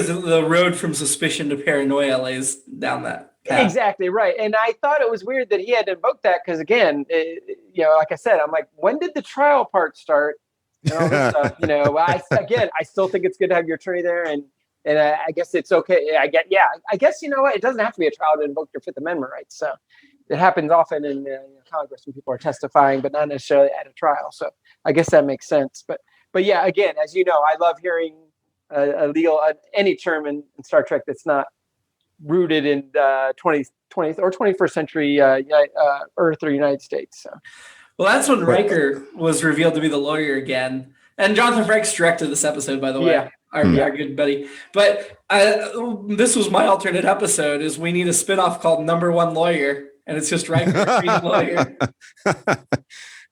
the road from suspicion to paranoia lays down that path. Exactly right. And I thought it was weird that he had to invoke that because, again, like I said, I'm like, when did the trial part start? And all this stuff. I still think it's good to have your attorney there, and I guess it's okay. I guess you know what? It doesn't have to be a trial to invoke your Fifth Amendment rights. So it happens often in Congress when people are testifying, but not necessarily at a trial. So I guess that makes sense. But yeah, again, as you know, I love hearing any term in Star Trek that's not rooted in 20th or 21st century Earth or United States. So. Well, that's when Riker was revealed to be the lawyer again. And Jonathan Frakes directed this episode, by the way, our good buddy. But this was my alternate episode, is we need a spinoff called Number One Lawyer. And it's just Riker being lawyer.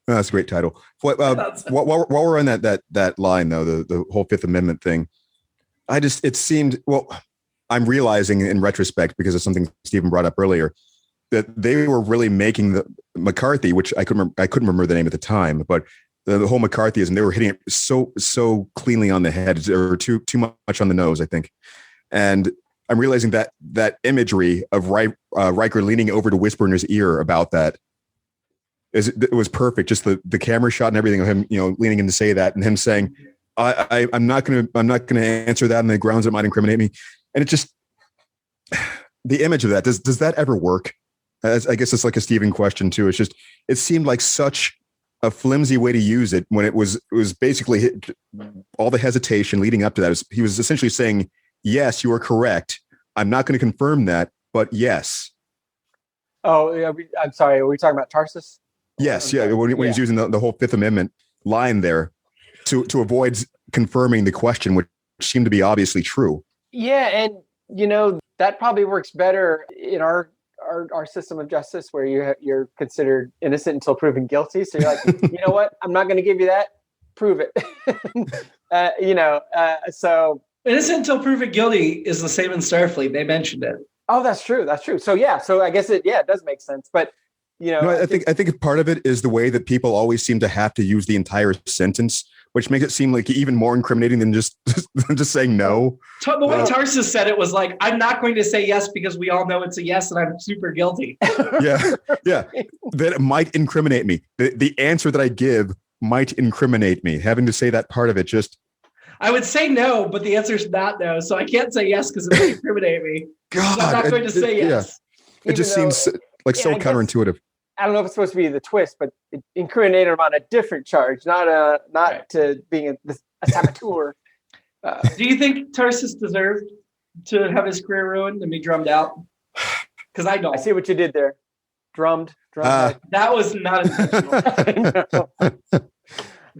That's a great title. While we're on that line, though, the whole Fifth Amendment thing, it seemed, I'm realizing in retrospect, because of something Stephen brought up earlier, that they were really making the McCarthy, which I couldn't remember the name at the time, but the whole McCarthyism, they were hitting it so cleanly on the head, or too much on the nose, I think. And I'm realizing that imagery of Riker leaning over to whisper in his ear about that it was perfect. Just the camera shot and everything of him, leaning in to say that, and him saying, I'm not gonna answer that on the grounds it might incriminate me. And it just, the image of that, does that ever work? I guess it's like a Stephen question too. It's just, it seemed like such a flimsy way to use it when it was basically all the hesitation leading up to that. He was essentially saying, yes, you are correct. I'm not going to confirm that, but yes. Oh, yeah, I'm sorry. Are we talking about Tarsus? Yes. Yeah. When he's using the whole Fifth Amendment line there to avoid confirming the question, which seemed to be obviously true. Yeah, and that probably works better in our system of justice, where you're considered innocent until proven guilty. So you're like, you know what? I'm not going to give you that. Prove it. So innocent until proven guilty is the same in Starfleet. They mentioned it. Oh, that's true. That's true. So yeah. So I guess it does make sense. But I think part of it is the way that people always seem to have to use the entire sentence, which makes it seem like even more incriminating than just saying no. The way Tarsus said it was like, I'm not going to say yes because we all know it's a yes and I'm super guilty. Yeah. That it might incriminate me. The answer that I give might incriminate me. Having to say that part of it just... I would say no, but the answer is not no. So I can't say yes because it would incriminate me. God, so I'm not going to say yes. Yeah. It just seems like so counterintuitive. I don't know if it's supposed to be the twist, but it incriminated him on a different charge, not to being a saboteur. Do you think Tarsus deserved to have his career ruined and be drummed out? Because I don't. I see what you did there. Drummed. That was not intentional.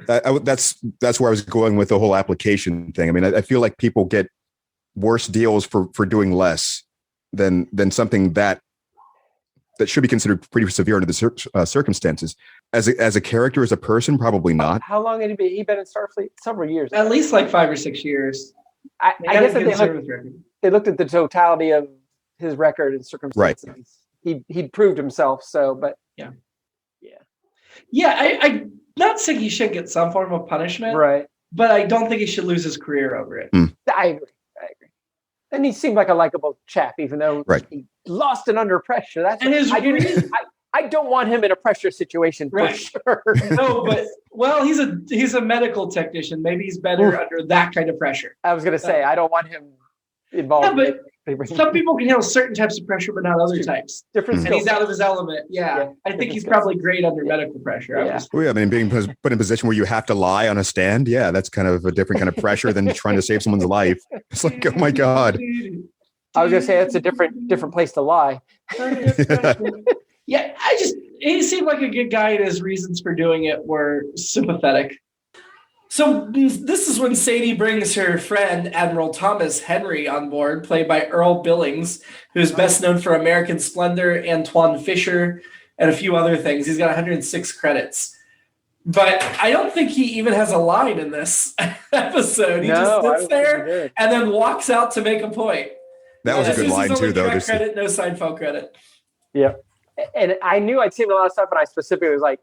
That's where I was going with the whole application thing. I mean, I feel like people get worse deals for doing less than something that should be considered pretty severe under the circumstances. As a character, as a person, probably not. How long had he been in Starfleet? Several years. At least like 5 or 6 years. I guess that they looked at the totality of his record and circumstances. Right. He proved himself. So, but I'm not saying he should get some form of punishment, right? But I don't think he should lose his career over it. I agree. And he seemed like a likable chap, even though he lost it under pressure. I don't want him in a pressure situation for sure. No, but he's a medical technician. Maybe he's better under that kind of pressure. I was going to say I don't want him involved. Yeah, but some people can handle certain types of pressure, but not other types. Different, and he's out of his element. Yeah. I think he's probably great under medical pressure. I mean, being put in a position where you have to lie on a stand, that's kind of a different kind of pressure than trying to save someone's life. It's like, oh my God. I was going to say that's a different place to lie. Yeah, he seemed like a good guy, and his reasons for doing it were sympathetic. So this is when Sadie brings her friend, Admiral Thomas Henry, on board, played by Earl Billings, who's best known for American Splendor, Antoine Fisher, and a few other things. He's got 106 credits. But I don't think he even has a line in this episode. He just sits there and then walks out to make a point. That was a good line, too, though. Credit, no Seinfeld credit. Yeah. And I knew I'd seen a lot of stuff, and I specifically was like,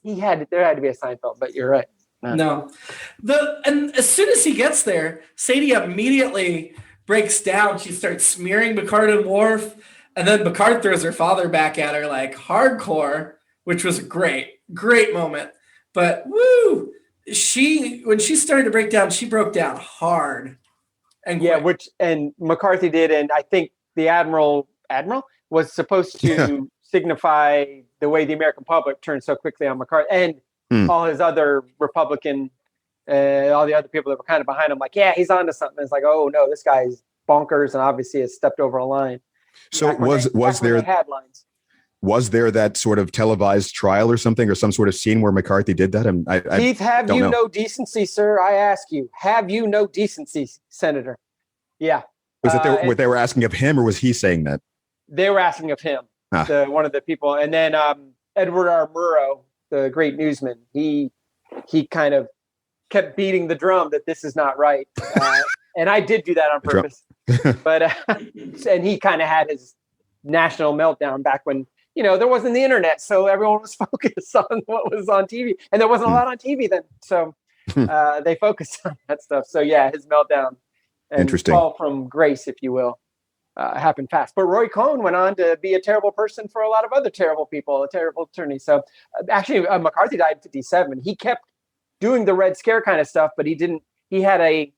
there had to be a Seinfeld, but you're right. No. And as soon as he gets there, Sadie immediately breaks down. She starts smearing Picard and Worf, and then Picard throws her father back at her like hardcore, which was a great moment. But when she started to break down, she broke down hard. And which McCarthy did, and I think the Admiral was supposed to signify the way the American public turned so quickly on McCarthy and all his other Republican, all the other people that were kind of behind him, like, he's onto something. It's like, oh no, this guy's bonkers and obviously has stepped over a line. So was there that sort of televised trial or something, or some sort of scene where McCarthy did that? Keith, have you no decency, sir? I ask you, have you no decency, Senator? Yeah. Was it what they were asking of him, or was he saying that? They were asking of him, one of the people. And then Edward R. Murrow, the great newsman, he kind of kept beating the drum that this is not right. And I did do that on purpose. But and he kind of had his national meltdown back when, there wasn't the internet. So everyone was focused on what was on TV. And there wasn't a lot on TV then. So they focused on that stuff. So his meltdown and fall from grace, if you will, happened fast. But Roy Cohn went on to be a terrible person for a lot of other terrible people, a terrible attorney. So actually, McCarthy died in 1957. He kept doing the Red Scare kind of stuff, but he had a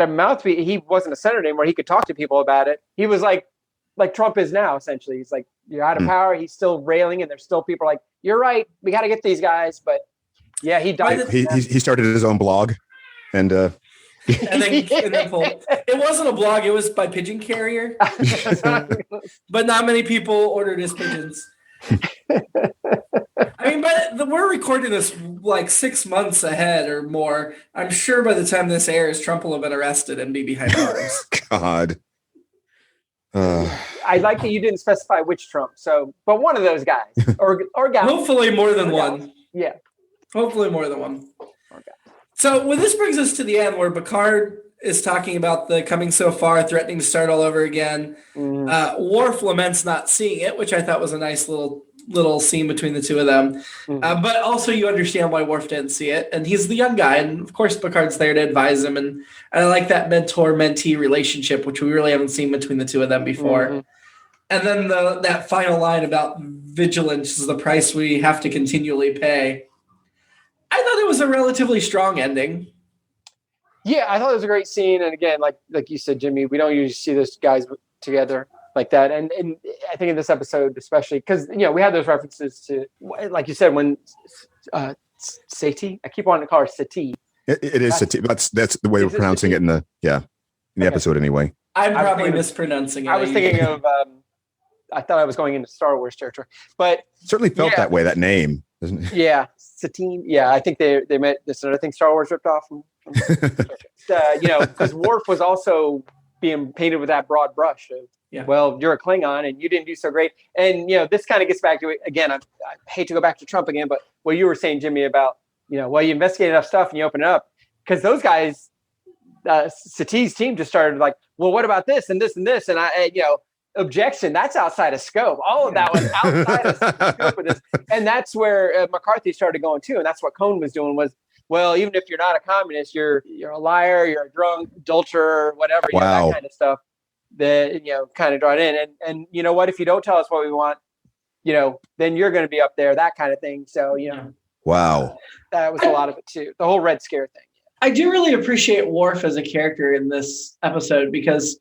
mouthpiece. He wasn't a senator anymore. He could talk to people about it. He was like Trump is now, essentially. He's like, you're out of power. He's still railing, and there's still people like, you're right. We got to get these guys. But he died. He started his own blog, and then pulled. It wasn't a blog. It was by pigeon carrier. But not many people ordered his pigeons. I mean, but we're recording this like 6 months ahead or more. I'm sure by the time this airs, Trump will have been arrested and be behind bars. God. I like that you didn't specify which Trump. So, but one of those guys or guys. Hopefully more than one. Yeah. Hopefully more than one. Okay. So this brings us to the end where Picard is talking about the coming so far, threatening to start all over again. Worf laments not seeing it, which I thought was a nice little scene between the two of them. But also you understand why Worf didn't see it. And he's the young guy. And of course, Picard's there to advise him. And I like that mentor-mentee relationship, which we really haven't seen between the two of them before. And then that final line about vigilance is the price we have to continually pay. I thought it was a relatively strong ending. Yeah, I thought it was a great scene. And again, like you said, Jimmy, we don't usually see those guys together like that. And I think in this episode, especially because, we have those references to, like you said, when Sadie, I keep wanting to call her Sadie. It is Sadie. That's the way we're pronouncing it in the episode anyway. I'm probably mispronouncing it. I was thinking of, I thought I was going into Star Wars territory, but certainly felt that way, that name, doesn't it? Yeah. Satine. Yeah. I think they meant this another thing Star Wars ripped off from because Worf was also being painted with that broad brush of, well, you're a Klingon and you didn't do so great. And, this kind of gets back to it again. I hate to go back to Trump again, but what you were saying, Jimmy, about, you investigate enough stuff and you open it up because those guys, Satie's team just started like, well, what about this and this and this? And objection, that's outside of scope. All of that was outside of scope of this. And that's where McCarthy started going too. And that's what Cohn was doing was, well, even if you're not a communist, you're a liar, you're a drunk, adulterer, whatever, that kind of stuff that, kind of draw it in. And you know what, if you don't tell us what we want, then you're going to be up there, that kind of thing. So, wow, that was a lot of it too. The whole Red Scare thing. I do really appreciate Worf as a character in this episode because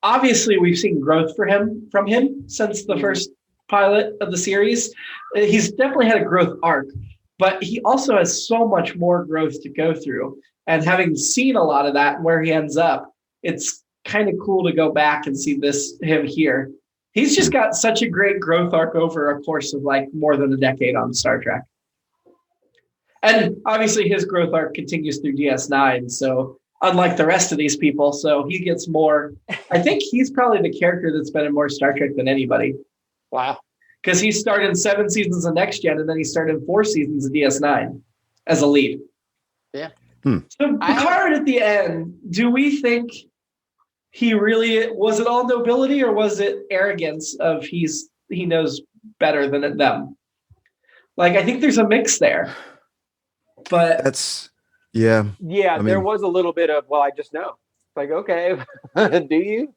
obviously we've seen growth from him since the first pilot of the series. He's definitely had a growth arc, but he also has so much more growth to go through. And having seen a lot of that and where he ends up, it's kind of cool to go back and see him here. He's just got such a great growth arc over a course of like more than a decade on Star Trek. And obviously his growth arc continues through DS9. So unlike the rest of these people, so he gets more. I think he's probably the character that's been in more Star Trek than anybody. Wow. Because he started in 7 seasons of Next Gen, and then he started in 4 seasons of DS9 as a lead. Yeah. So Picard at the end, do we think he really, was it all nobility or was it arrogance of he knows better than them? Like, I think there's a mix there. But that's... Yeah. Yeah, there was a little bit of, well, I just know. Like, okay, do you?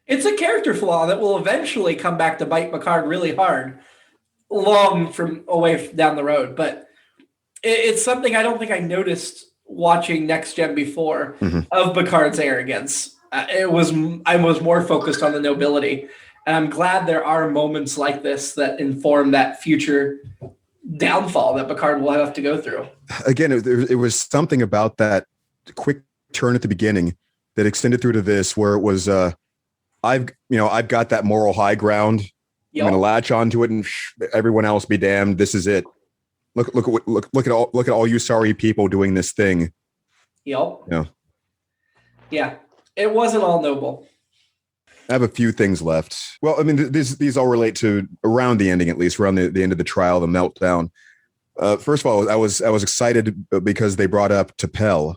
It's a character flaw that will eventually come back to bite Picard really hard, long from away down the road. But it's something I don't think I noticed watching Next Gen before of Picard's arrogance. I was more focused on the nobility. And I'm glad there are moments like this that inform that future downfall that Picard will have to go through. Again, it was something about that quick turn at the beginning that extended through to this, where it was, I've got that moral high ground. Yep. I'm going to latch onto it, and everyone else be damned. This is it. Look at all you sorry people doing this thing. Yep. Yeah. It wasn't all noble. I have a few things left. Well, I mean, these all relate to around the ending, at least around the end of the trial, the meltdown. First of all, I was excited because they brought up T'Pel,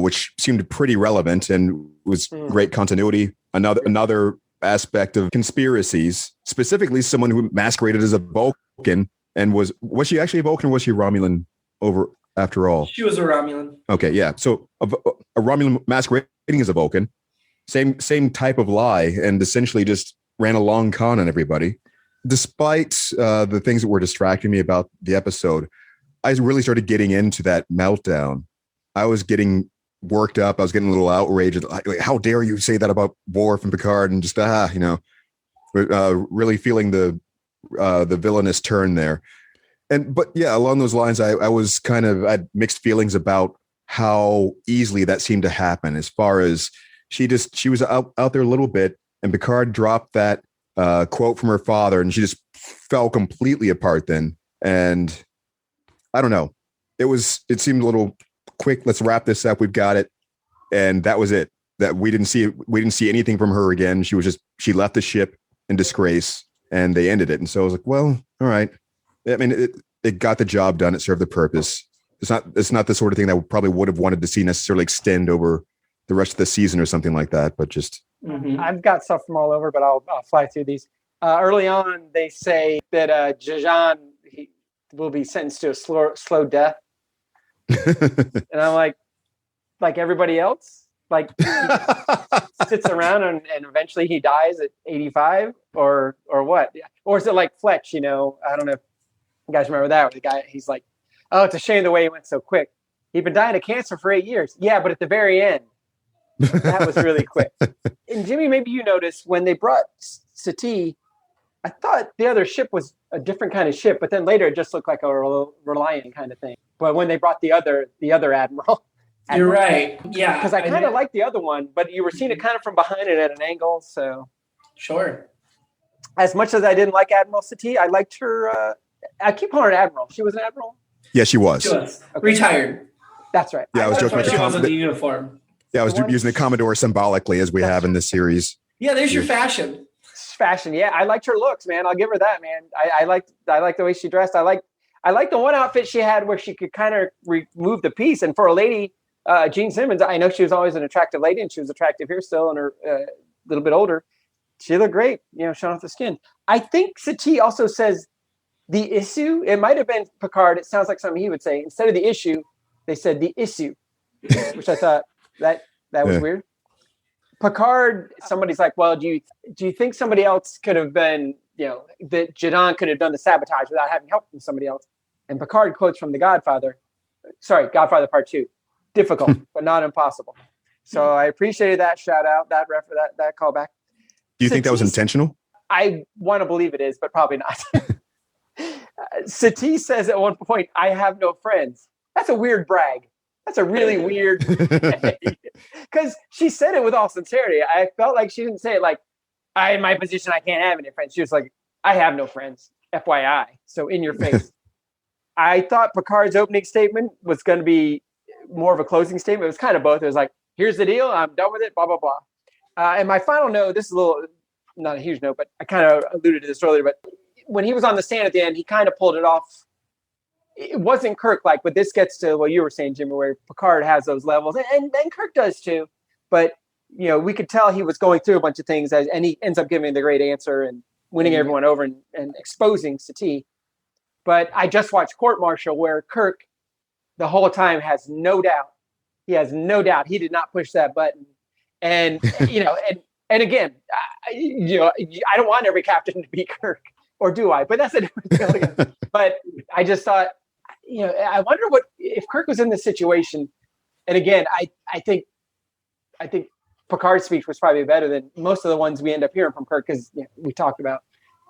which seemed pretty relevant and was great continuity. Another aspect of conspiracies, specifically someone who masqueraded as a Vulcan and was she actually a Vulcan or was she Romulan after all? She was a Romulan. Okay, yeah. So a Romulan masquerading as a Vulcan. Same type of lie, and essentially just ran a long con on everybody. Despite the things that were distracting me about the episode, I really started getting into that meltdown. I was getting worked up. I was getting a little outraged. Like, how dare you say that about Worf and Picard? And just really feeling the villainous turn there. But yeah, along those lines, I had mixed feelings about how easily that seemed to happen. As far as she was out there a little bit, and Picard dropped that quote from her father, and she just fell completely apart then. And I don't know. It seemed a little quick. Let's wrap this up. We've got it. And that was it. That we didn't see anything from her again. She left the ship in disgrace, and they ended it. And so I was like, well, all right. I mean, it got the job done. It served the purpose. It's not the sort of thing that we probably would have wanted to see necessarily extend over the rest of the season or something like that. But just I've got stuff from all over, but I'll fly through these. Early on, they say that Jajan he will be sentenced to a slow death, and I'm like everybody else, like he sits around and eventually he dies at 85 or what? Or is it like Fletch? I don't know if you guys remember that. The guy, he's like, oh, it's a shame the way he went so quick. He'd been dying of cancer for 8 years. Yeah, but at the very end, that was really quick. And Jimmy, maybe you noticed when they brought Sadie, I thought the other ship was a different kind of ship, but then later it just looked like a Reliant kind of thing. But when they brought the other Admiral. You're right. Yeah. Because I kind of liked the other one, but you were seeing it kind of from behind it at an angle. So sure. As much as I didn't like Admiral Sadie, I liked her. I keep calling her Admiral. She was an Admiral? Yeah, she was. Okay. Retired. That's right. Yeah, I was joking about she was in the uniform. Yeah, I was using the Commodore symbolically as we have in this series. Yeah, there's your fashion. Fashion. Yeah, I liked her looks, man. I'll give her that, man. I liked the way she dressed. I liked the one outfit she had where she could kind of remove the piece. And for a lady, Gene Simmons, I know she was always an attractive lady, and she was attractive here still, and her little bit older. She looked great, showing off the skin. I think Sadie also says the issue. It might have been Picard. It sounds like something he would say. Instead of the issue, they said the issue, which I thought that was weird. Picard, somebody's like, well, do you think somebody else could have been, that Jadon could have done the sabotage without having help from somebody else? And Picard quotes from The Godfather. Sorry, Godfather Part 2. Difficult, but not impossible. So I appreciated that shout out, that callback. Do you think that was intentional? I want to believe it is, but probably not. Sadie says at one point, I have no friends. That's a weird brag. That's a really weird, because she said it with all sincerity. I felt like she didn't say it like, in my position, I can't have any friends. She was like, I have no friends, FYI. So in your face. I thought Picard's opening statement was going to be more of a closing statement. It was kind of both. It was like, here's the deal. I'm done with it, blah, blah, blah. And my final note, this is a little, not a huge note, but I kind of alluded to this earlier, but when he was on the stand at the end, he kind of pulled it off. It wasn't Kirk-like, but this gets to what you were saying, Jimmy, where Picard has those levels, and Kirk does too. But, we could tell he was going through a bunch of things, and he ends up giving the great answer and winning everyone over and exposing Sadie. But I just watched Court Martial, where Kirk the whole time has no doubt. He has no doubt he did not push that button. And, and again, I don't want every captain to be Kirk, or do I? But that's a different feeling. But I just thought, I wonder what if Kirk was in this situation. And again, I think Picard's speech was probably better than most of the ones we end up hearing from Kirk, because we talked about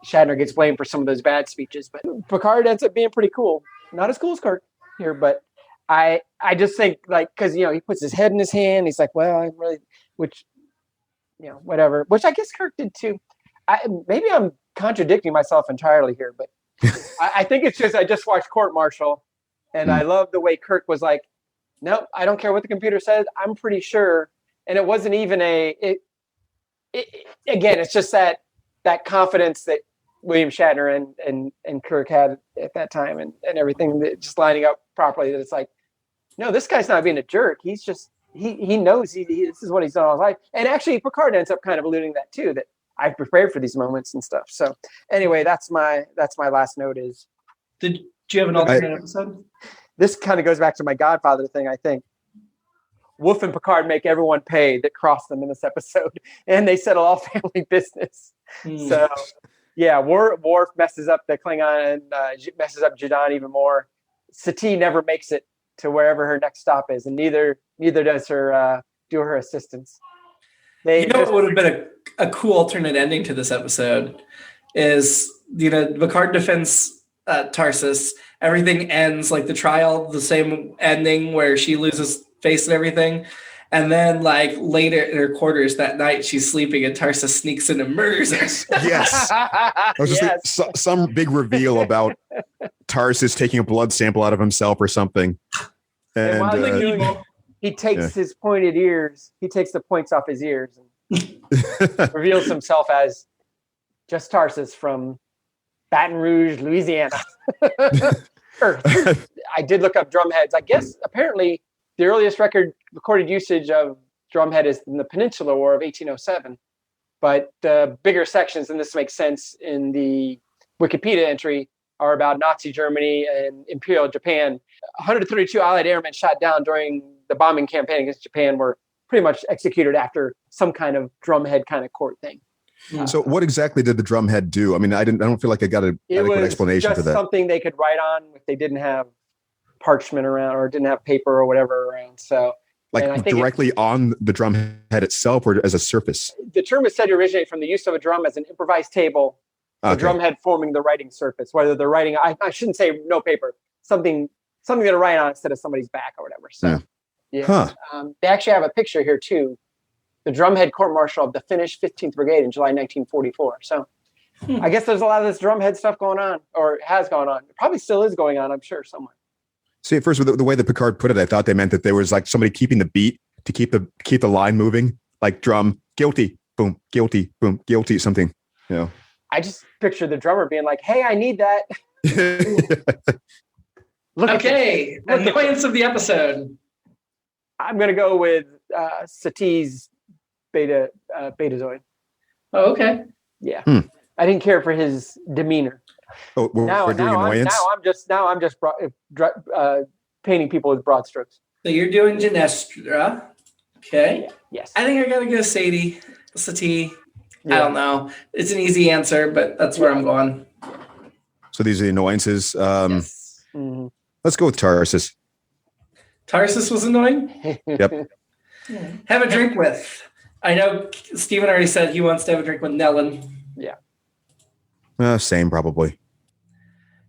Shatner gets blamed for some of those bad speeches, but Picard ends up being pretty cool. Not as cool as Kirk here, but I just think, like, because he puts his head in his hand. He's like, well, I really, which whatever. Which I guess Kirk did too. Maybe I'm contradicting myself entirely here, but I think it's just I just watched Court Martial, and I love the way Kirk was like, nope, I don't care what the computer says. I'm pretty sure. And it wasn't even again, it's just that confidence that William Shatner and Kirk had at that time, and everything that just lining up properly, that it's like, no, this guy's not being a jerk. He's just, he knows this is what he's done all his life. And actually Picard ends up kind of alluding that too, that I've prepared for these moments and stuff. So anyway, that's my last note is. Did you have an alternate episode? This kind of goes back to my Godfather thing, I think. Wolf and Picard make everyone pay that crossed them in this episode, and they settle all family business. So, yeah, Worf messes up the Klingon and messes up Jadon even more. Sadie never makes it to wherever her next stop is, and neither does her assistants. What would have been a cool alternate ending to this episode is, Picard defends Tarsus. Everything ends like the trial, the same ending where she loses face and everything. And then, like, later in her quarters that night, she's sleeping and Tarsus sneaks in and murders her. Yes. I was just thinking, some big reveal about Tarsus taking a blood sample out of himself or something. And while he's doing it, he takes his pointed ears, he takes the points off his ears and reveals himself as just Tarsus from Baton Rouge, Louisiana. I did look up drumheads. I guess apparently the earliest recorded usage of drumhead is in the Peninsular War of 1807. But the bigger sections, and this makes sense in the Wikipedia entry, are about Nazi Germany and Imperial Japan. 132 Allied airmen shot down during the bombing campaign against Japan were pretty much executed after some kind of drumhead kind of court thing. So what exactly did the drumhead do? I mean, I don't feel like I got an adequate explanation for that. It was just something they could write on if they didn't have parchment around or didn't have paper or whatever around. So like directly on the drumhead itself or as a surface? The term is said to originate from the use of a drum as an improvised table, the drumhead forming the writing surface, whether they're writing, I shouldn't say no paper, something to write on instead of somebody's back or whatever. So they actually have a picture here too. The drumhead court-martial of the Finnish 15th Brigade in July 1944. So I guess there's a lot of this drumhead stuff going on, or has gone on. It probably still is going on, I'm sure, somewhere. See, at first, with the way that Picard put it, I thought they meant that there was like somebody keeping the beat to keep the line moving, like drum, guilty, boom, guilty, something, you know. I just picture the drummer being like, hey, I need that. Annoyance of the episode. I'm going to go with Satie's Betazoid. Oh, okay. Yeah. I didn't care for his demeanor. Oh, we're doing annoyance? Now I'm just painting people with broad strokes. So you're doing Genestra. Okay. Yes. I think I got to go Sadie. Satie. Yeah. I don't know. It's an easy answer, but that's where I'm going. So these are the annoyances. Yes. Let's go with Tarsus. Tarsus was annoying? Yep. Have a drink with. I know Steven already said he wants to have a drink with Nellen. Yeah. Same, probably.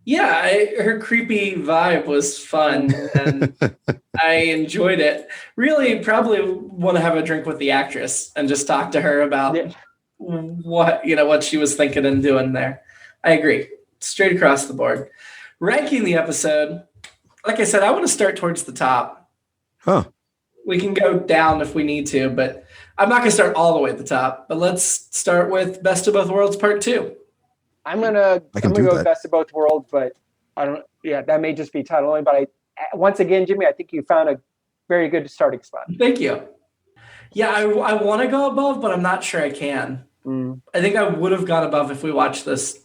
Yeah, her creepy vibe was fun, and I enjoyed it. Really, probably want to have a drink with the actress and just talk to her about what she was thinking and doing there. I agree. Straight across the board. Ranking the episode, like I said, I want to start towards the top. Huh. We can go down if we need to, but I'm not going to start all the way at the top. But let's start with Best of Both Worlds Part 2. I'm gonna go with Best of Both Worlds, but I don't. Yeah, that may just be title only. But once again, Jimmy, I think you found a very good starting spot. Thank you. Yeah, I want to go above, but I'm not sure I can. I think I would have gone above if we watched this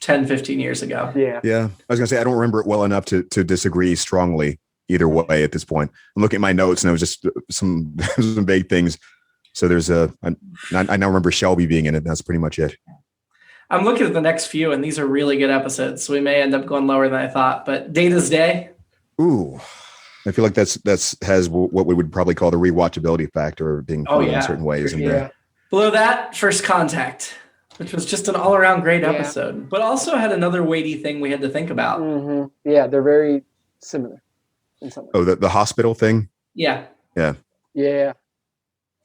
10, 15 years ago. Yeah. I was gonna say I don't remember it well enough to disagree strongly either way at this point. I'm looking at my notes and it was just some vague things. So there's I now remember Shelby being in it. That's pretty much it. I'm looking at the next few, and these are really good episodes. So we may end up going lower than I thought. But Data's Day. Ooh, I feel like that's has what we would probably call the rewatchability factor of being fun in certain ways. Yeah. Below that, First Contact, which was just an all-around great episode, but also had another weighty thing we had to think about. Mm-hmm. Yeah, they're very similar in some ways. Oh, the hospital thing? Yeah.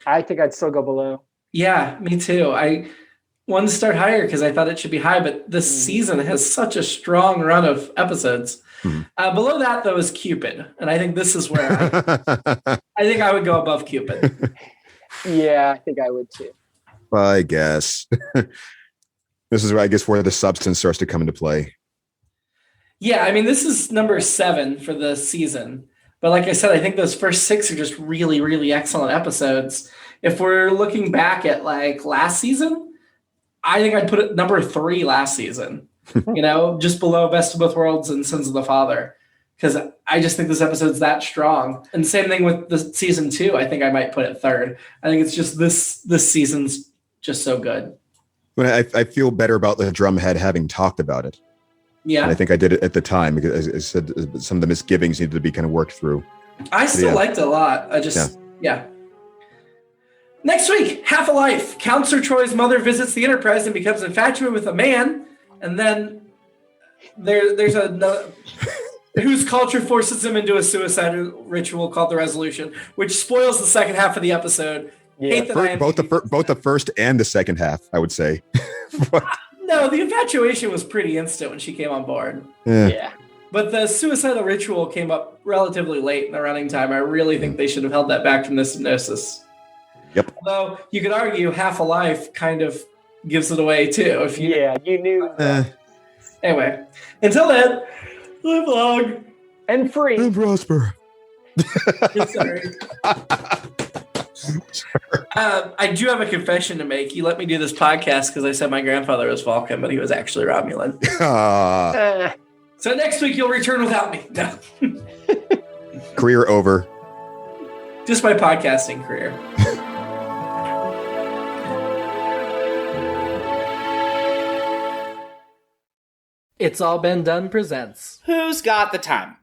I think I'd still go below. Yeah, me too. I wanted to start higher because I thought it should be high, but this season has such a strong run of episodes. Below that, though, is Cupid. And I think this is where I think I would go above Cupid. Yeah, I think I would too. I guess. This is where I guess where the substance starts to come into play. Yeah, I mean, this is number 7 for the season. But like I said, I think those first 6 are just really, really excellent episodes. If we're looking back at like last season, I think I'd put it number 3 last season, just below Best of Both Worlds and Sons of the Father. Because I just think this episode's that strong. And same thing with the season 2. I think I might put it 3rd. I think it's just this season's just so good. I feel better about the Drumhead having talked about it. Yeah. And I think I did it at the time because I said some of the misgivings needed to be kind of worked through. I still liked it a lot. Next week, Half a Life. Counselor Troy's mother visits the Enterprise and becomes infatuated with a man. And then there's another... whose culture forces him into a suicide ritual called the Resolution, which spoils the second half of the episode. Yeah. Both the first and the second half, I would say. No, the infatuation was pretty instant when she came on board. Yeah. But the suicidal ritual came up relatively late in the running time. I really think they should have held that back from this hypnosis. Yep. Although you could argue Half Alive kind of gives it away too. If you you knew. Anyway, until then, live long and free. And prosper. Sorry. I do have a confession to make. You let me do this podcast because I said my grandfather was Vulcan, but he was actually Romulan. So next week you'll return without me. No. Career over. Just my podcasting career. It's All Been Done presents Who's Got the Time?